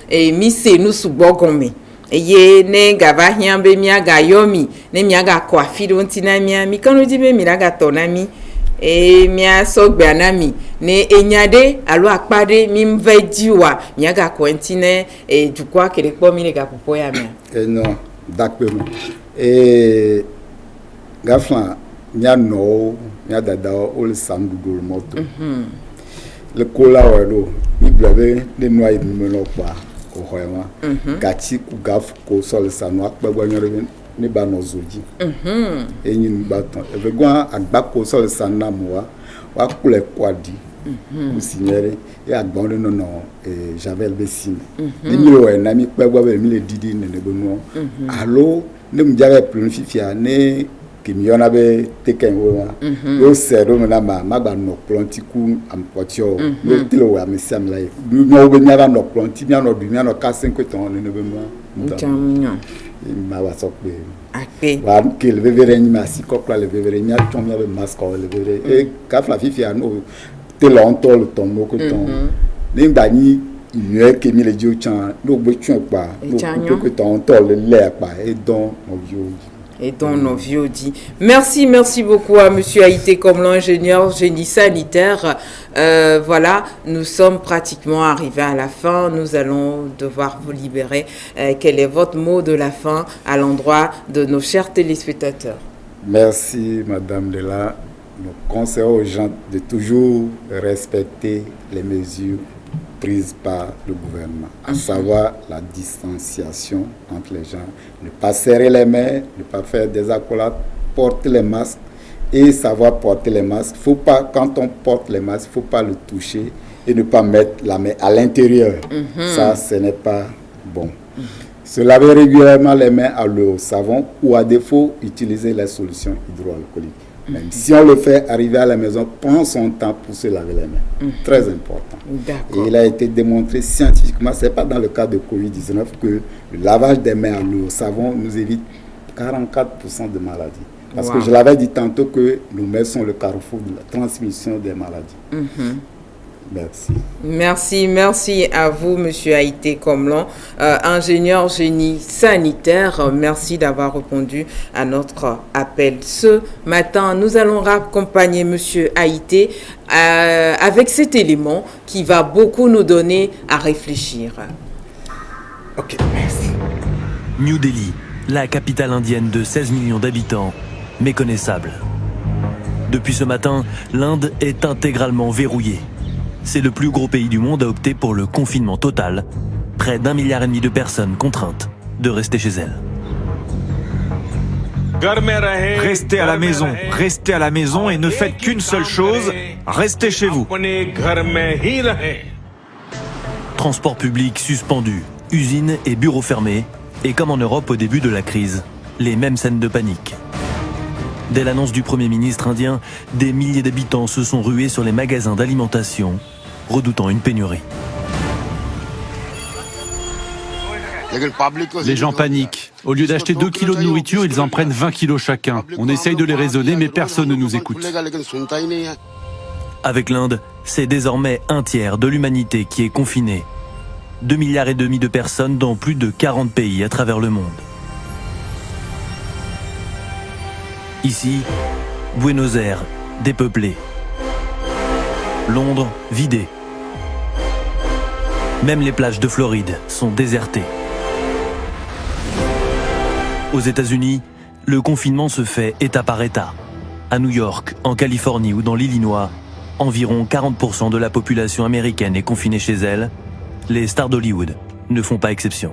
et mise nous sous bogomé ye ne gava hiambe miaga yomi ne miaga kwa fidontina miami quand nous dit be miaga tonami e mia sogbe anami ne enyade alo akpade mimve diwa miaga kwentine e du quoi que les pomi les gars popo ya mia et non d'accord et gafla nya no nya dada o le samdu do moto le kola wado mi blave de noy mi no pa vraiment gati ku gaf ko sol sanu akpagba nyore ni ba no zoji enyi ni baton e gwa agba ko sol sanna mo wa kule kwadi ku signere e agbon no no javel besine ni mi o na mi kpagba be mi le didi ne ne bonu allo ne mu jare planifier ne kimi yona be teken wo yo sedo na ma gba no plantiku am potio yo tilo wa me sam lai no be nyaba no planti mi no du mi no ka 5 ton ne be mo champion ma wa sokbe akpe wa ke le vevere ni ma si kokla le vevere nya ton mi be masque le vevere e ka fla fifia no te longtemps le ton mo ko ton ni gba ni ìyẹn kemi le dio chan no gbe tun pa no ko ton to le le pa e don mo yo et dont nos vieux dit. Merci beaucoup à monsieur Haïté comme l'ingénieur génie sanitaire. Voilà, nous sommes pratiquement arrivés à la fin. Nous allons devoir vous libérer. Quel est votre mot de la fin à l'endroit de nos chers téléspectateurs? Merci Madame Dela. Nous conseillons aux gens de toujours respecter les mesures prises par le gouvernement, à savoir la distanciation entre les gens, ne pas serrer les mains, ne pas faire des accolades, porter les masques et savoir porter les masques. Faut pas, quand on porte les masques, il ne faut pas le toucher et ne pas mettre la main à l'intérieur. Ça, ce n'est pas bon. Se laver régulièrement les mains à l'eau, au savon ou à défaut, utiliser les solutions hydroalcooliques. Même si on le fait arriver à la maison, prend son temps pour se laver les mains. Très important. Et il a été démontré scientifiquement, ce n'est pas dans le cas de Covid-19 que le lavage des mains à l'eau au savon nous évite 44% de maladies. Parce que je l'avais dit tantôt que nos mains sont le carrefour de la transmission des maladies. Merci à vous, monsieur Haïté Komlan, ingénieur génie sanitaire. Merci d'avoir répondu à notre appel ce matin. Nous allons raccompagner monsieur Haïté avec cet élément qui va beaucoup nous donner à réfléchir. Ok, merci. New Delhi, la capitale indienne de 16 millions d'habitants, méconnaissable. Depuis ce matin, l'Inde est intégralement verrouillée. C'est le plus gros pays du monde à opter pour le confinement total. Près d'1,5 milliard de personnes contraintes de rester chez elles. Restez à la maison et ne faites qu'une seule chose, restez chez vous. Transport public suspendu, usines et bureaux fermés, et comme en Europe au début de la crise, les mêmes scènes de panique. Dès l'annonce du Premier ministre indien, des milliers d'habitants se sont rués sur les magasins d'alimentation, redoutant une pénurie. Les gens paniquent. Au lieu d'acheter 2 kilos de nourriture, ils en prennent 20 kilos chacun. On essaye de les raisonner, mais personne ne nous écoute. Avec l'Inde, c'est désormais un tiers de l'humanité qui est confinée. 2,5 milliards de personnes dans plus de 40 pays à travers le monde. Ici, Buenos Aires, dépeuplé. Londres, vidé. Même les plages de Floride sont désertées. Aux États-Unis, le confinement se fait État par État. À New York, en Californie ou dans l'Illinois, environ 40% de la population américaine est confinée chez elle. Les stars d'Hollywood ne font pas exception.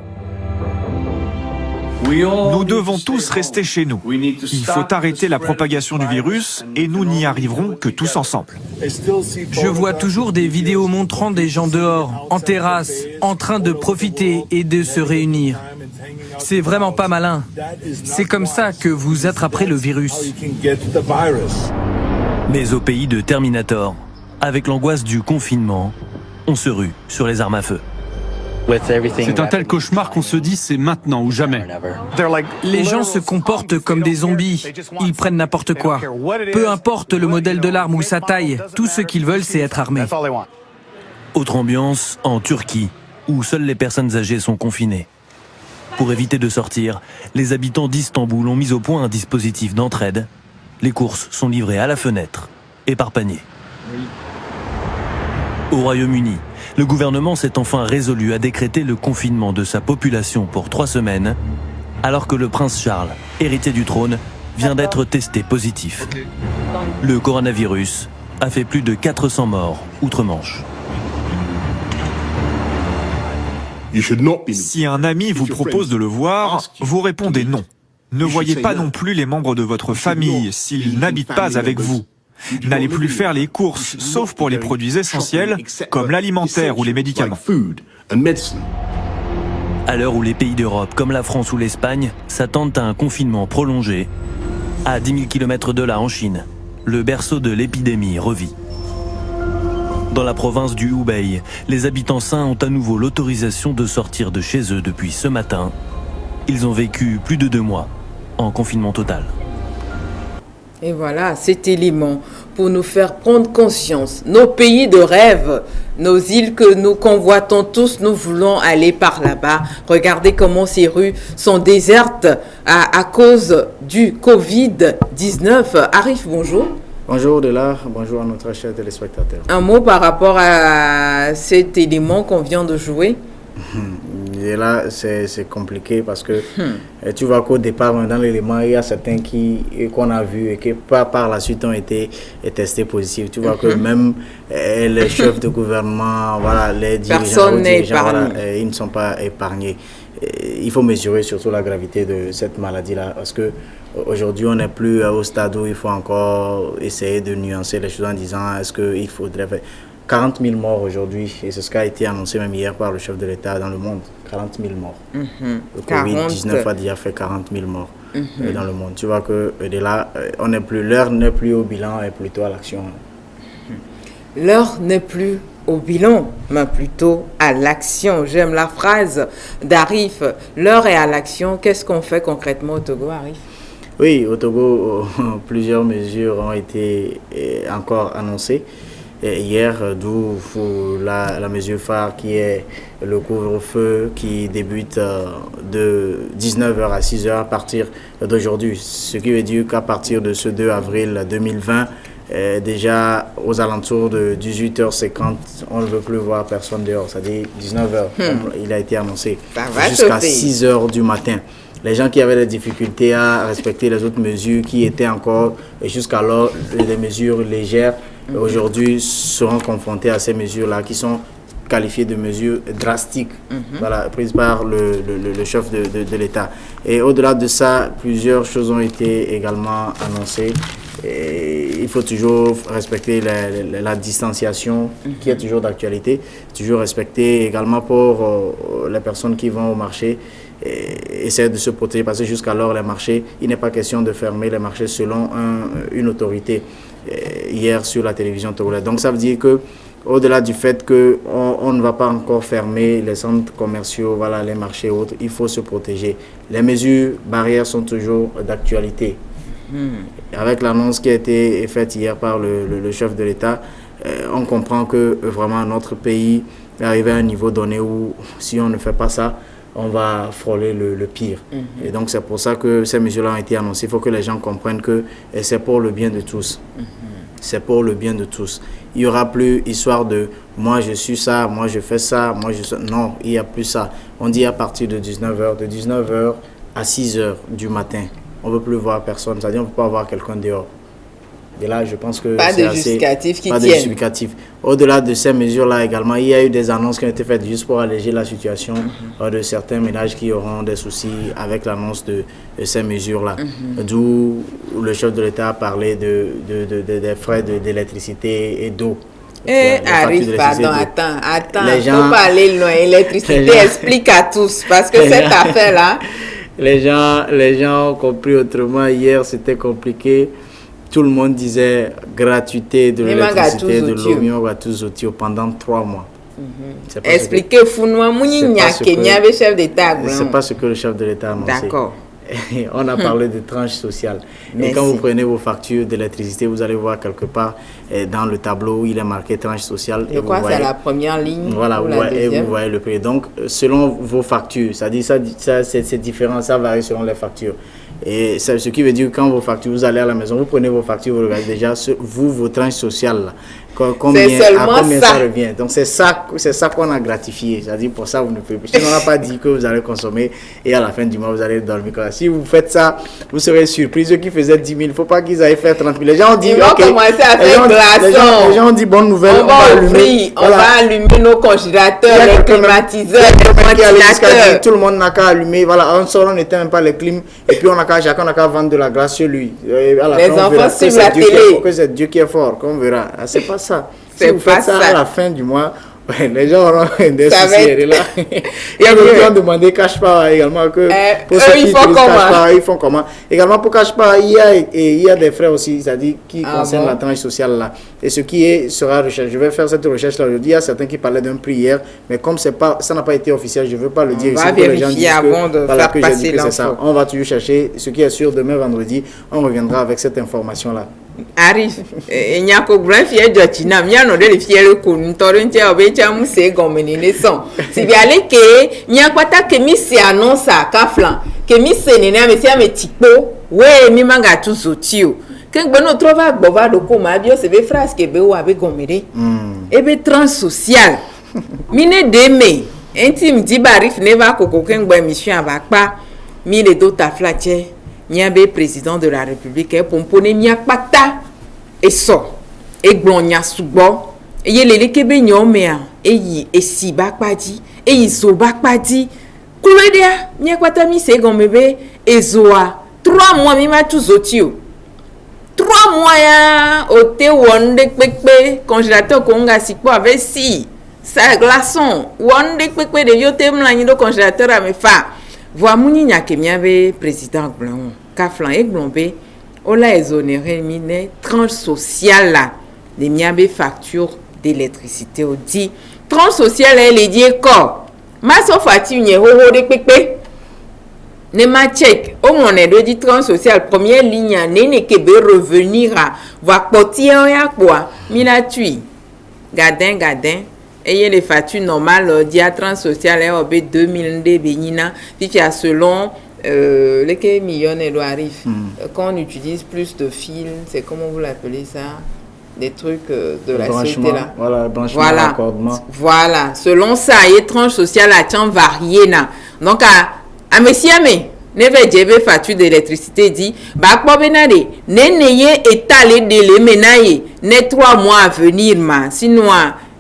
Nous devons tous rester chez nous. Il faut arrêter la propagation du virus et nous n'y arriverons que tous ensemble. Je vois toujours des vidéos montrant des gens dehors, en terrasse, en train de profiter et de se réunir. C'est vraiment pas malin. C'est comme ça que vous attraperez le virus. Mais au pays de Terminator, avec l'angoisse du confinement, on se rue sur les armes à feu. C'est un tel cauchemar qu'on se dit c'est maintenant ou jamais. Les gens se comportent comme des zombies. Ils prennent n'importe quoi. Peu importe le modèle de l'arme ou sa taille, tout ce qu'ils veulent, c'est être armés. Autre ambiance en Turquie, où seules les personnes âgées sont confinées. Pour éviter de sortir, les habitants d'Istanbul ont mis au point un dispositif d'entraide. Les courses sont livrées à la fenêtre et par panier. Au Royaume-Uni, le gouvernement s'est enfin résolu à décréter le confinement de sa population pour 3 semaines, alors que le prince Charles, héritier du trône, vient d'être testé positif. Le coronavirus a fait plus de 400 morts outre-Manche. Si un ami vous propose de le voir, vous répondez non. Ne voyez pas non plus les membres de votre famille s'ils n'habitent pas avec vous. N'allez plus faire les courses, sauf pour les produits essentiels, comme l'alimentaire ou les médicaments. À l'heure où les pays d'Europe, comme la France ou l'Espagne, s'attendent à un confinement prolongé, à 10 000 km de là en Chine, le berceau de l'épidémie revit. Dans la province du Hubei, les habitants sains ont à nouveau l'autorisation de sortir de chez eux depuis ce matin. Ils ont vécu plus de 2 mois en confinement total. Et voilà, cet élément pour nous faire prendre conscience. Nos pays de rêve, nos îles que nous convoitons tous, nous voulons aller par là-bas. Regardez comment ces rues sont désertes à cause du Covid-19. Arif, bonjour. Bonjour Odela, bonjour à notre chers téléspectateurs. Un mot par rapport à cet élément qu'on vient de jouer. Et là, c'est compliqué parce que tu vois qu'au départ, dans l'élément, il y a certains qu'on a vus et qui par la suite ont été testés positifs. Tu vois que même les chefs de gouvernement, voilà, les dirigeants, voilà, ils ne sont pas épargnés. Il faut mesurer surtout la gravité de cette maladie-là parce que aujourd'hui, on n'est plus au stade où il faut encore essayer de nuancer les choses en disant est-ce qu'il faudrait faire 40 000 morts aujourd'hui, et c'est ce qui a été annoncé même hier par le chef de l'État dans le monde. 40 000 morts. Le Covid-19 a déjà fait 40 000 morts dans le monde. Tu vois que de là, l'heure n'est plus au bilan et plutôt à l'action. L'heure n'est plus au bilan, mais plutôt à l'action. J'aime la phrase d'Arif. L'heure est à l'action. Qu'est-ce qu'on fait concrètement au Togo, Arif? Oui, au Togo, plusieurs mesures ont été encore annoncées. Hier, d'où la mesure phare qui est le couvre-feu qui débute de 19h à 6h à partir d'aujourd'hui. Ce qui veut dire qu'à partir de ce 2 avril 2020, déjà aux alentours de 18h50, on ne veut plus voir personne dehors, c'est-à-dire 19h, comme il a été annoncé, jusqu'à 6h du matin. Les gens qui avaient des difficultés à respecter les autres mesures qui étaient encore jusqu'alors des mesures légères, aujourd'hui seront confrontés à ces mesures-là qui sont qualifiées de mesures drastiques, voilà, prises par le chef de l'État. Et au-delà de ça, plusieurs choses ont été également annoncées. Et il faut toujours respecter la distanciation qui est toujours d'actualité, toujours respecter également pour les personnes qui vont au marché, essayer de se protéger parce que jusqu'alors les marchés, il n'est pas question de fermer les marchés selon une autorité hier sur la télévision togolaise. Donc ça veut dire que au-delà du fait qu'on ne va pas encore fermer les centres commerciaux, voilà, les marchés et autres, il faut se protéger. Les mesures barrières sont toujours d'actualité. Avec l'annonce qui a été faite hier par le chef de l'État, on comprend que vraiment notre pays est arrivé à un niveau donné où si on ne fait pas ça, on va frôler le pire. Et donc c'est pour ça que ces mesures-là ont été annoncées. Il faut que les gens comprennent que c'est pour le bien de tous. C'est pour le bien de tous. Il n'y aura plus histoire de moi je suis ça, moi je fais ça, moi je... Non, il n'y a plus ça. On dit à partir de 19h, de 19h à 6h du matin, on ne peut plus voir personne. C'est-à-dire on ne peut pas voir quelqu'un dehors. Et là, je pense que pas de justificatif qui tienne. Pas de justificatif. Au-delà de ces mesures-là également, il y a eu des annonces qui ont été faites juste pour alléger la situation de certains ménages qui auront des soucis avec l'annonce de ces mesures-là. D'où le chef de l'État a parlé des frais d'électricité et d'eau. Arrive, pardon, attends, les gens, faut pas aller loin. L'électricité explique à tous, parce que cette affaire-là... Les gens ont compris autrement. Hier, c'était compliqué. Tout le monde disait gratuité de l'électricité, de l'eau, pendant 3 mois. Expliquez, chef d'État. C'est pas ce que le chef de l'État a annoncé. D'accord. On a parlé de tranches sociales. Et quand vous prenez vos factures d'électricité, vous allez voir quelque part dans le tableau où il est marqué tranche sociale. Et quoi, c'est la première ligne? Voilà, et vous voyez le prix. Donc, selon vos factures, ça dit ça c'est différent, ça varie selon les factures. Et ce qui veut dire que quand vos factures, vous allez à la maison, vous prenez vos factures, vous regardez déjà vos tranches sociales là. Combien ça revient. Donc c'est ça qu'on a gratifié. C'est-à-dire pour ça vous ne pouvez plus. Si on n'a pas dit que vous allez consommer et à la fin du mois vous allez dormir. Si vous faites ça, vous serez surpris. Ceux qui faisaient 10 000, il ne faut pas qu'ils aillent faire 30 000. Les gens ont dit ils vont commencer à faire glaçons. Les gens ont dit bonne nouvelle. On va allumer nos congélateurs, les climatiseurs, les ventilateurs. Tout le monde n'a qu'à allumer. Voilà, on sort, on n'éteint pas les clims et puis chacun n'a qu'à vendre de la glace chez lui. À la les fin, enfants suivent la télé. Que c'est Dieu qui est fort, qu'on verra. C'est pas ça. C'est si vous pas faites ça à la fin du mois, les gens auront des ça soucis. Et là, il y a d'autres qui ont demandé cash power également. Que pour ceux qui utilisent cash power, ils font comment? Également pour cash power, il y a des frais aussi, c'est-à-dire qui concernent la tranche sociale là. Et ce qui sera recherché. Je vais faire cette recherche là aujourd'hui. Il y a certains qui parlaient d'un prix hier, mais comme ça n'a pas été officiel, je ne veux pas le dire. On va vérifier avant de faire passer l'info. On va toujours chercher. Ce qui est sûr, demain vendredi, on reviendra avec cette information là. Arrive il y a ko grand fier de China mi ano de fier ko ntoronti obecha mu se gomeni ne son si bi ale ke nya kwata ke mi se annonce a kaflan ke mi se ne na me tia me tikpo we mi manga tu so tio ke gbe no trova gbova do ko ma bio se be phrase ke be wa be gomere e be trans social mi ne de me enti mi di barif ne va koko ke gbe mission avakpa mi le do ta flache Niabe président de la République est pompone miakpata et so et glonya subo et yelele kebe nyomea et yi esi bakpadi et yi so bakpadi kuledea miakpata mi se gomebe ezoa 3 mois mi ma tuzotio 3 mois ya ote wonde pepe congélateur konga sikpo avec si ça glaçon wonde pepe de yote mlanyi do congélateur a me fa voa muni nyake miabe président glon Kaflan et Glombe, on l'a exonéré mine tranche sociale là, les miabe factures d'électricité au dit tranche sociale elle est dit quoi ma sofati une ho de pepe ne ma check au mon est de dit tranche sociale première ligne ne kebe revenir à va porter ya quoi mina tui gadin et les factures normales dit à tranche sociale est au 2000 de benina puis selon les millionnaires arrivent quand on utilise plus de fils, c'est comment vous l'appelez ça, des trucs de la société là. Voilà, branchement, voilà, selon ça, il y a tranche sociale à temps varié là. Donc à monsieur ne veut dire facture d'électricité dit bah pas benade n'ayez étalé de les ménages ne 3 mois à venir sinon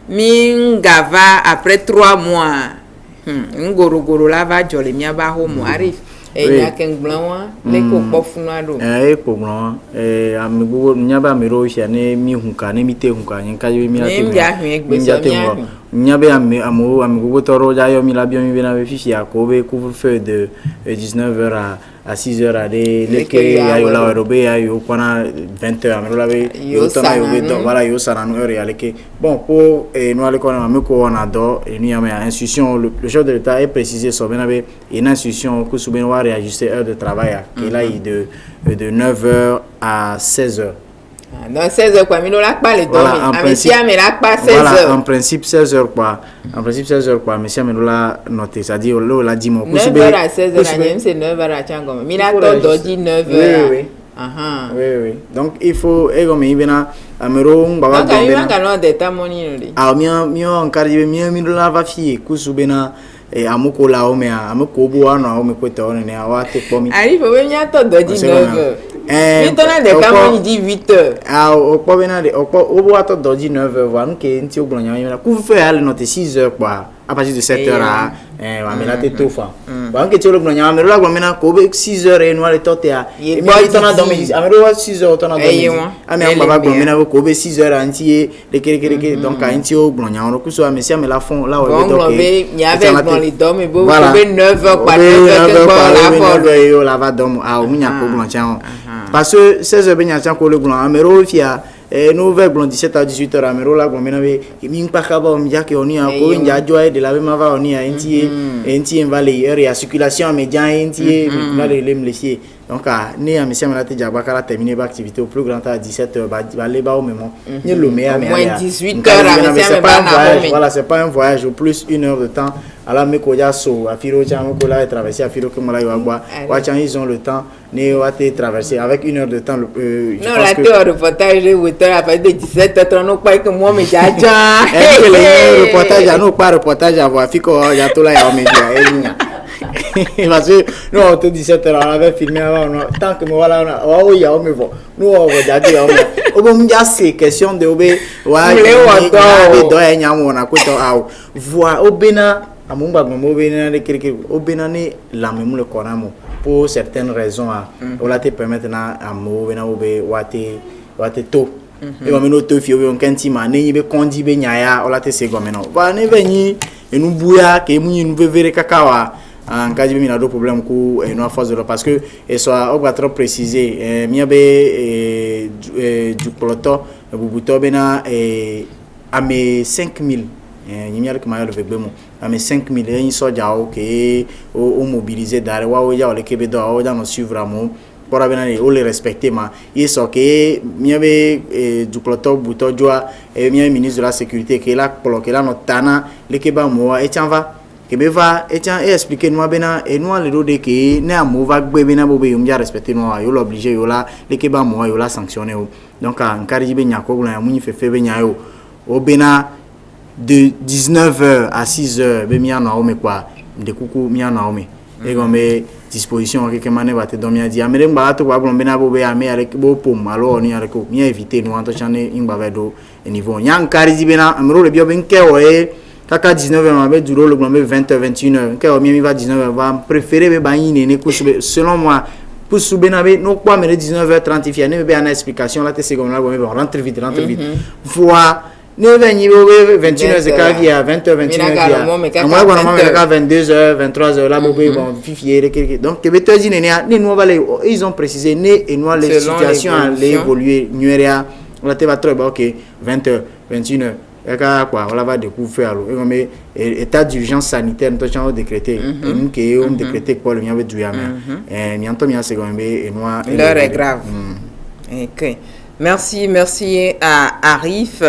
mingava après 3 mois ngorogoro là va jolé mia ba homo arrive. Et il y a qu'un blanc, les copains font un dos. Eh, pour blanc, amigo, n'y a pas miro, il y a né mi hunka, né mi te hunka, n'y a qu'à y Nyabe amigo toro jayo mi labio mi bena fifi akobe couvre-feu de 19h à 6h à des leke ayo la robe ayo kwana 20h amelo labe yo tona yo beto voilà yo sana no heure aleke bon pour nous aller kona ameko on adore et nous y a une institution le chef de l'État est précisé so benabe une institution que souben wa réajuster heure de travail qui là de 9h à 16h Non, 16 heures quoi, mais nous là pas les Voilà, dormir. en Ah, principe, mais là pas 16 voilà, heures. en principe 16 heures quoi. En principe 16 heures quoi. Mais si on l'a noté, c'est-à-dire là on l'a dit mon 9 heures à 16 heures, c'est 9 heures à Tchangom. Mais là, tu dis 9 heures. Oui. Oui. Donc il faut, et comme il vient à Mero, on va donc, il y a un galon d'état moni. Ah, on carrière, la va fier, Kousubena. Et à mon là, on met à mon cobo, on me cote on est à Wate Pomi. Arrive, on vient à 19 heures. Maintenant, des camons, il dit 8 heures. Ah, au Pobena, au bois, à 19 heures, voilà, qui est un petit peu blanc. Vous faites aller noter 6 heures, quoi, à partir de 7 heures à. Mais là, t'es tout fin. Voilà, que tu es le blanc. Mais là, maintenant, Kobe 6 heures et noir, les tortes à. Et moi, il t'en a dormi. Ah, mais 6 heures, t'en a dormi. Ah, mais on va voir, maintenant, Kobe 6 heures à entier, les donc à entier au blanc. On a cousu à Messia, mais la fond, là, on est il y avait dans les dormes, et bon, voilà. 9 heures, quoi, 9 heures, la va dormir. Ah, on y a pas blanc. Parce que 16 heures, il y a un le blanc. Mais il y a nous vers 17 à 18 heures à Mero là, comme on avait, il pas capable de dire qu'on y a encore une joie de la même avant on y a un tiers vallée et la circulation médian un tiers là les laisser donc né à monsieur Malate Diabakara terminer l'activité au plus grand à 17 heures va aller bas au moment ni le meilleur mais moins 18 heures à monsieur voyage voilà c'est pas un voyage au plus 1 heure de temps alors mes collègues so à Firo Tchamo là traverser à Firo comme là ils ont le temps né va te traverser avec 1 heure de temps non la théorie reportage à partir de 17 heures non pas que moi mais déjà le reportage à nous pas reportage à voir Fico il y a tout là il y a parce que nous on te 17 heures on avait filmé avant tant que voilà oh il y a on me voit nous on regarde on bon déjà c'est question de obé ouais do ya nyamu na kwito aw voir obena amumba gombo bena de quelque obena ne la même le konamo pour certaines raisons on la te permettre na amo bena obé wate to et on meno to fi on kanti ma ne yibe kondi be nyaya on la te se gomeno ba ne venyi et nous bouya que munyi nous vere kakawa en cas de mina do problème ko no force de parce que et soit on va trop préciser miabe du ploto bubuto bena à mes 5000 nyimia que mayo le bemo à mes 5000 et soja OK au mobiliser dare wa o ya o le kebe do o da no suivre amo pour venir o le respecter ma il so que miabe du ploto buto joa et mia ministre de la sécurité que là bloquer là no tana le keba mo et tiens va que va et tiens expliquer nous bena et nous le do de que ne amo va gbe bena bobe yum ja respecter nous yo l'obligé yo la le keba mo yo la sanctionner donc en carrière be nyako na mu fe be nyayo o bena de 19h à 6h be mi ana o me kwa de kuku mi ana o me et comme disposition que mané va te dormir dit amere ngba to kwa blon bena bobe ame avec bo pom alors on y avec mi éviter nous en chané ngba vedo et niveau nyang carrière bena amero le bio ben ke o kaka 19h ma be duro le blon 20h 21h ke o mi va 19h va préférer be ba yin ne selon moi pour soubenabe non pas mais 19h30 fiane be une explication là te seconde là on rentre vite voir ne venir 21h c'est quand il y a 20h 21h moi normalement à 22h 23h là bon fifier donc que beto dit ne nous va ils ont précisé ne et nous les situations allaient évoluer nueria on te va très OK 20h 21h et quoi on va découvrir alors et comme état d'urgence sanitaire nous avons décrété nous qui on décrété pour le mien du yama et bientôt bien c'est comme et moi l'heure est grave. OK. Merci à Arif.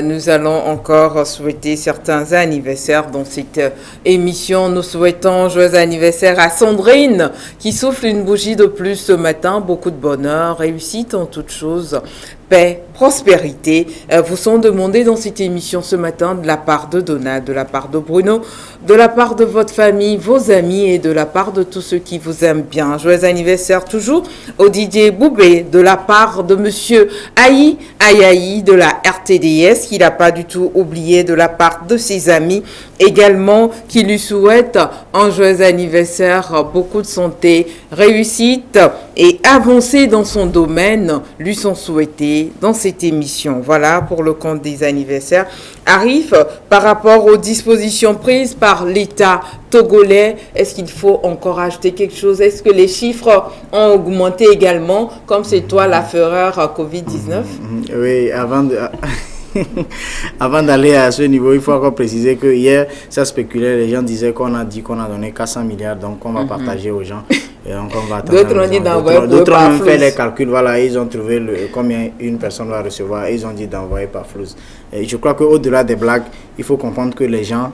Nous allons encore souhaiter certains anniversaires dans cette émission. Nous souhaitons joyeux anniversaire à Sandrine qui souffle une bougie de plus ce matin. Beaucoup de bonheur, réussite en toutes choses, paix, prospérité vous sont demandés dans cette émission ce matin de la part de Donald, de la part de Bruno, de la part de votre famille, vos amis et de la part de tous ceux qui vous aiment bien. Joyeux anniversaire toujours au DJ Boubé de la part de Monsieur Ayaï de la RTDS qui n'a pas du tout oublié de la part de ses amis également qui lui souhaitent un joyeux anniversaire, beaucoup de santé, réussite et avancée dans son domaine lui sont souhaités dans cette émission. Voilà pour le compte des anniversaires. Arif, par rapport aux dispositions prises par l'État togolais, est-ce qu'il faut encore ajouter quelque chose? Est-ce que les chiffres ont augmenté également, comme c'est toi la fureur Covid-19? Oui, avant d'aller à ce niveau, il faut encore préciser que hier, ça spéculait, les gens disaient qu'on a dit qu'on a donné 400 milliards, donc on va partager aux gens. Et donc on va attendre. D'autres ont dit d'envoyer D'autres par ont même fait Flux. les calculs. Voilà, ils ont trouvé combien une personne va recevoir. Et ils ont dit d'envoyer par Flux. Et je crois qu'au-delà des blagues, il faut comprendre que les gens.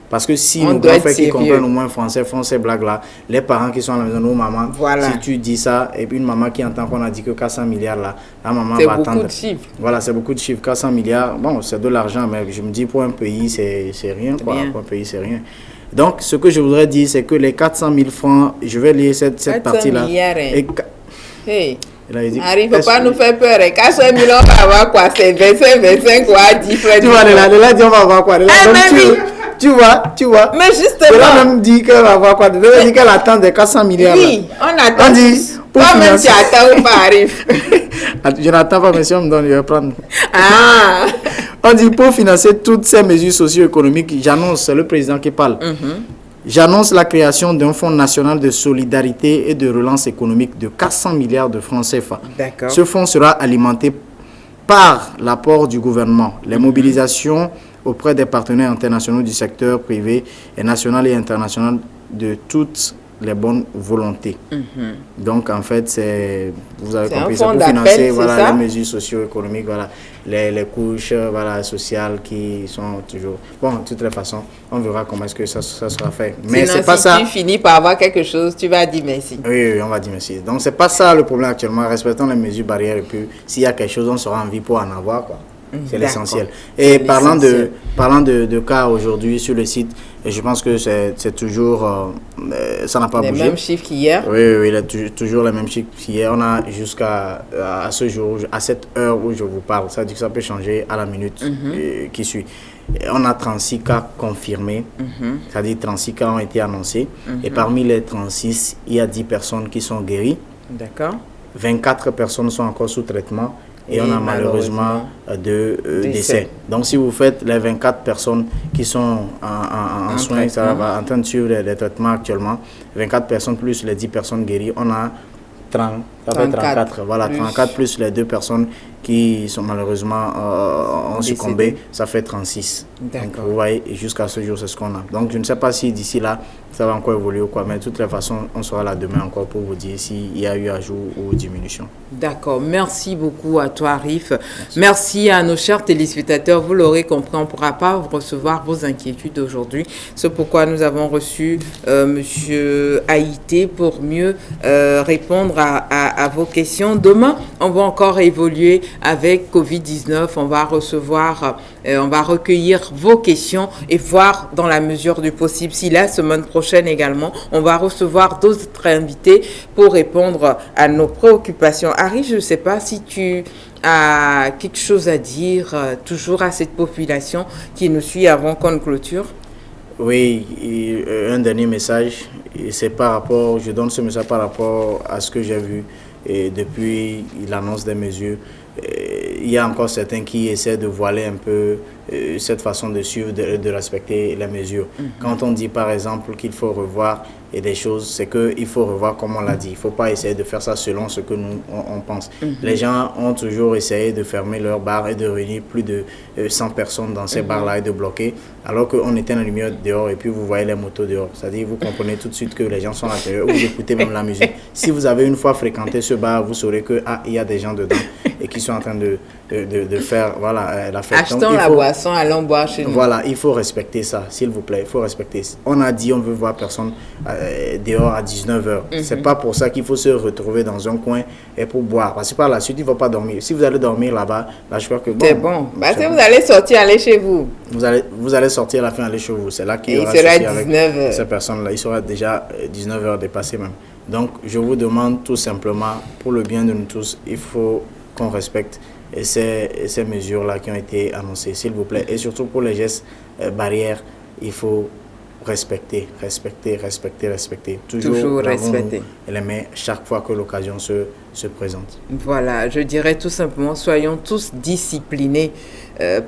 Parce que si On nos doit grands être frères qui sérieux. comprennent au moins français font ces blagues-là, les parents qui sont à la maison, nos mamans, Voilà. si tu dis ça, et puis une maman qui entend qu'on a dit que 400 milliards là, la maman C'est va beaucoup attendre. de chiffres. Voilà, c'est beaucoup de chiffres. 400 milliards, bon, c'est de l'argent, mais je me dis pour un pays, c'est rien, quoi. Bien. Pour un pays, c'est rien. Donc, ce que je voudrais dire, c'est que les 400 000 francs, je vais lire cette 400 partie-là. milliards, hein. Et Hey. là, il dit, Arrive, faut est-ce pas que- nous faire peur. 400 millions, on va avoir quoi? C'est 25 ou à 10 frères. Tu vois, là, dit, on va voir quoi. Là, Ah, donc, mais oui. tu vois. Mais Elle a justement, même dit qu'elle va voir quoi. Elle a dit qu'elle attend des 400 milliards. là. oui, on attend. On dit, pour Toi-même, tu financer- attends ou pas arrive. Je n'attends pas, mais si on me donne, je vais prendre. Ah. On dit pour financer toutes ces mesures socio-économiques, j'annonce, c'est le président qui parle. J'annonce la création d'un fonds national de solidarité et de relance économique de 400 milliards de francs CFA. D'accord. Ce fonds sera alimenté par l'apport du gouvernement, les mobilisations auprès des partenaires internationaux du secteur privé et national et international de toutes les bonnes volontés. Donc en fait, vous avez C'est un compris, c'est fonds pour d'appel, financer c'est voilà, ça? les mesures socio-économiques, voilà, les couches voilà, sociales qui sont toujours... Bon, de toutes les façons, on verra comment est-ce que ça sera fait. Mais Sinon, c'est pas si ça... tu finis par avoir quelque chose, tu vas dire merci. Oui, on va dire merci. Donc, c'est pas ça le problème actuellement. Respectons les mesures barrières et puis s'il y a quelque chose, on sera en vie pour en avoir, quoi. C'est D'accord. l'essentiel. Et C'est l'essentiel. parlant de cas aujourd'hui sur le site, et je pense que c'est toujours... ça n'a pas Les bougé. mêmes chiffres qu'hier. Oui, il est toujours les mêmes chiffres qu'hier. On a jusqu'à à ce jour, à cette heure où je vous parle, ça dit que ça peut changer à la minute qui suit. Et on a 36 cas confirmés, c'est-à-dire 36 cas ont été annoncés. Et parmi les 36, il y a 10 personnes qui sont guéries, D'accord. 24 personnes sont encore sous traitement et on a malheureusement, malheureusement 2 décès. Donc si vous faites les 24 personnes qui sont en soins, ça va en train de suivre les traitements actuellement, 24 personnes plus les 10 personnes guéries, on a 34. Voilà, plus. 34 plus les 2 personnes qui sont malheureusement ont Décédées. succombé, ça fait 36. Donc D'accord. vous voyez, et jusqu'à ce jour, c'est ce qu'on a. Donc je ne sais pas si d'ici là, ça va encore évoluer ou quoi, mais de toutes les façons, on sera là demain encore pour vous dire s'il y a eu ajout ou diminution. D'accord. Merci beaucoup à toi, Arif. Merci à nos chers téléspectateurs. Vous l'aurez compris, on ne pourra pas recevoir vos inquiétudes aujourd'hui. C'est pourquoi nous avons reçu Monsieur Haïté pour mieux répondre à vos questions. Demain, on va encore évoluer avec Covid-19. On va recevoir, on va recueillir vos questions et voir dans la mesure du possible si la semaine prochaine également, on va recevoir d'autres invités pour répondre à nos préoccupations. Harry, je ne sais pas si tu as quelque chose à dire toujours à cette population qui nous suit avant qu'on clôture. Oui, un dernier message, c'est par rapport, je donne ce message par rapport à ce que j'ai vu et depuis l'annonce des mesures. Il y a encore certains qui essaient de voiler un peu cette façon de suivre, de respecter les mesures. Quand on dit par exemple qu'il faut revoir et des choses, c'est qu'il faut revoir comme on l'a dit. Il ne faut pas essayer de faire ça selon ce que nous on pense. Les gens ont toujours essayé de fermer leurs bars et de réunir plus de 100 personnes dans ces bars-là et de bloquer, alors qu'on était en la lumière dehors et puis vous voyez les motos dehors. C'est-à-dire vous comprenez tout de suite que les gens sont à l'intérieur, vous écoutez même la musique. Si vous avez une fois fréquenté ce bar, vous saurez que il y a des gens dedans et qui sont en train de faire voilà, la fête. Achetons Donc, la boisson, allons boire chez nous. voilà, il faut respecter ça, s'il vous plaît, il faut respecter. On a dit on veut voir personne dehors à 19h. C'est pas pour ça qu'il faut se retrouver dans un coin et pour boire. Parce que par la suite, il ne faut pas dormir. Si vous allez dormir là-bas, là, je crois que C'est bon. Bah, si vous allez sortir, allez chez vous. vous allez sortir à la fin, aller chez vous. C'est là qu'il y Et aura il sera souci avec 19h. ces personnes-là. Il sera déjà 19h dépassé même. Donc, je vous demande tout simplement, pour le bien de nous tous, il faut qu'on respecte ces mesures-là qui ont été annoncées, s'il vous plaît. Et surtout pour les gestes barrières, il faut respecter. Toujours respecter. les mains chaque fois que l'occasion se présente. Voilà, je dirais tout simplement, soyons tous disciplinés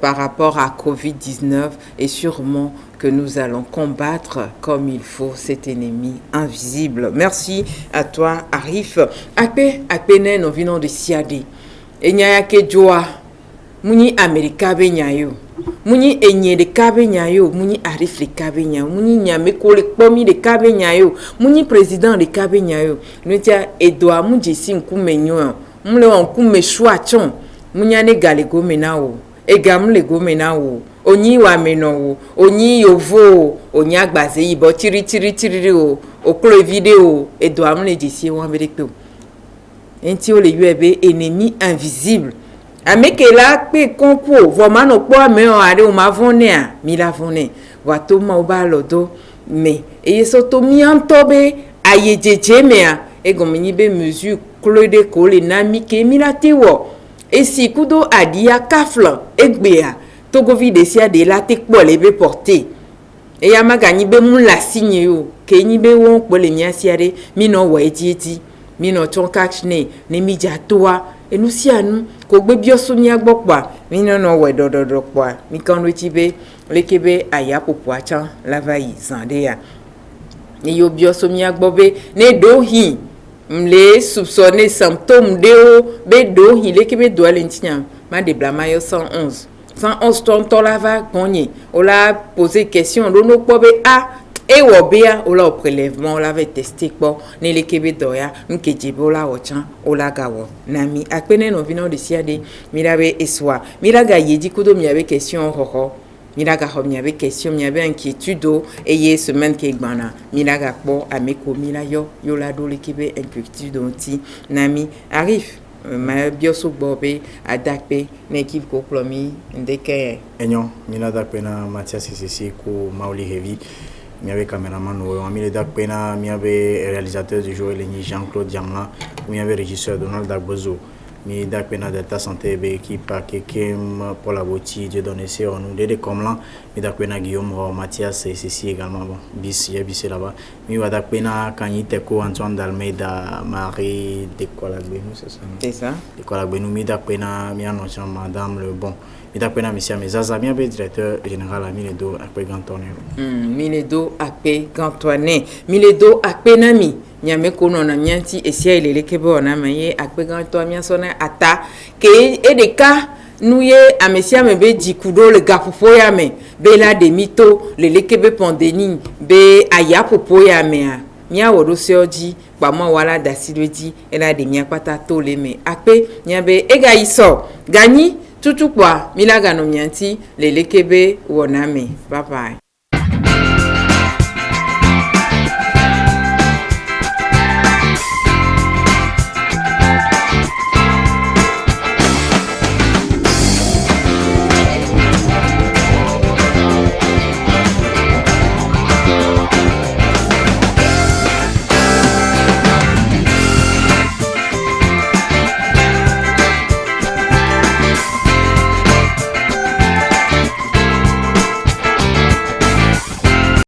par rapport à Covid-19 et sûrement que nous allons combattre comme il faut cet ennemi invisible. Merci à toi, Arif. Akpe no vino de siade. Enyaya ke joa. Muni Amerika be nyayo. muni enye de kabenya yo muni arif le kabenya muni nyame ko le pomi de kabenya yo muni président de kabenya yo nutia edoa munji sinkumenyo mule on kume chouachon munyane galego menawo egam le go menawo onyi wa menowo onyi yovo onyi agbaze ibo tiri o oklo vidéo edoa mule jisi won berekto enti o le UEB ennemi invisible ameke la pe konpo vraiment no po me o are o mavone a mi la vone wa to ma oba lodo me e so to mi antobe ayejeje me a e gomini be mesure clode ko le na mi ke mi la tewo e si kudo adia kafla egbe a to go vide sia de la te po le be porter e ya magani be mu la signe yo ke ni be won po le mi asiare mi no wa etieti mi no ton kakne ne mi jatoa et nous si à nous ko gbe biosomi agbokpa mi no we dododo kwa mi kan wetibe lekebe aya popo acha lavai zande ya ni yo biosomi agbobe ne do hi mle soupçonner symptôme de o be do hi lekebe do alentia ma de blama yo 111 tonton lava gonye on l'a posé question do no pobe a et wobia ola prélèvement on l'avait testé quoi ne le kebe doya nkejebo la ochan ola gawo nami akpene no vino de siade mirabe eswa miraga yedi kudo mi avait question hoho miraga ho mi avait question mi avait inquiétude et ye semaine ke gbana miraga po ameko mirayo yo la do le kebe inquiétude onti nami arrive ma bioso bobe adakpe n'équipe ko plomi ndeke enyo mina dakpe na Mathias Sissi ko Mauli Heavy. Il y avait caméraman, il y avait réalisateur du jour, Jean-Claude Diamna, il y avait régisseur Donald Dagbozo, il y avait Delta Santé, équipe Kekem, Paul Aboti, Dieu donné, c'est on nous des comme là, il y avait Guillaume, Mathias et Cécile également, bon, bis, il y a bis là-bas, il y avait Kanye Teko, Antoine Dalmeida, Marie de Colagbenou, c'est ça? C'est ça. De Colagbenou, il y avait Madame le bon. Il y a un monsieur Mezazamia, directeur général à Miledo Akpe Gantoine. Miledo Akpe Gantoine. Miledo Akpe Nami. Nyame kono na mianti esia ilele kebo na maye Akpe Gantoine miasona ata ke edeka nouye amesia mebe dikudo le gapopo ya me be la de mito le lekebe pandémie be aya popo ya me a mia wodo seoji pa mo wala dasidweji ela de mia pata to le me Akpe nyabe ega iso gani tutu kwa milaga no mianti lelekebe woname bye bye.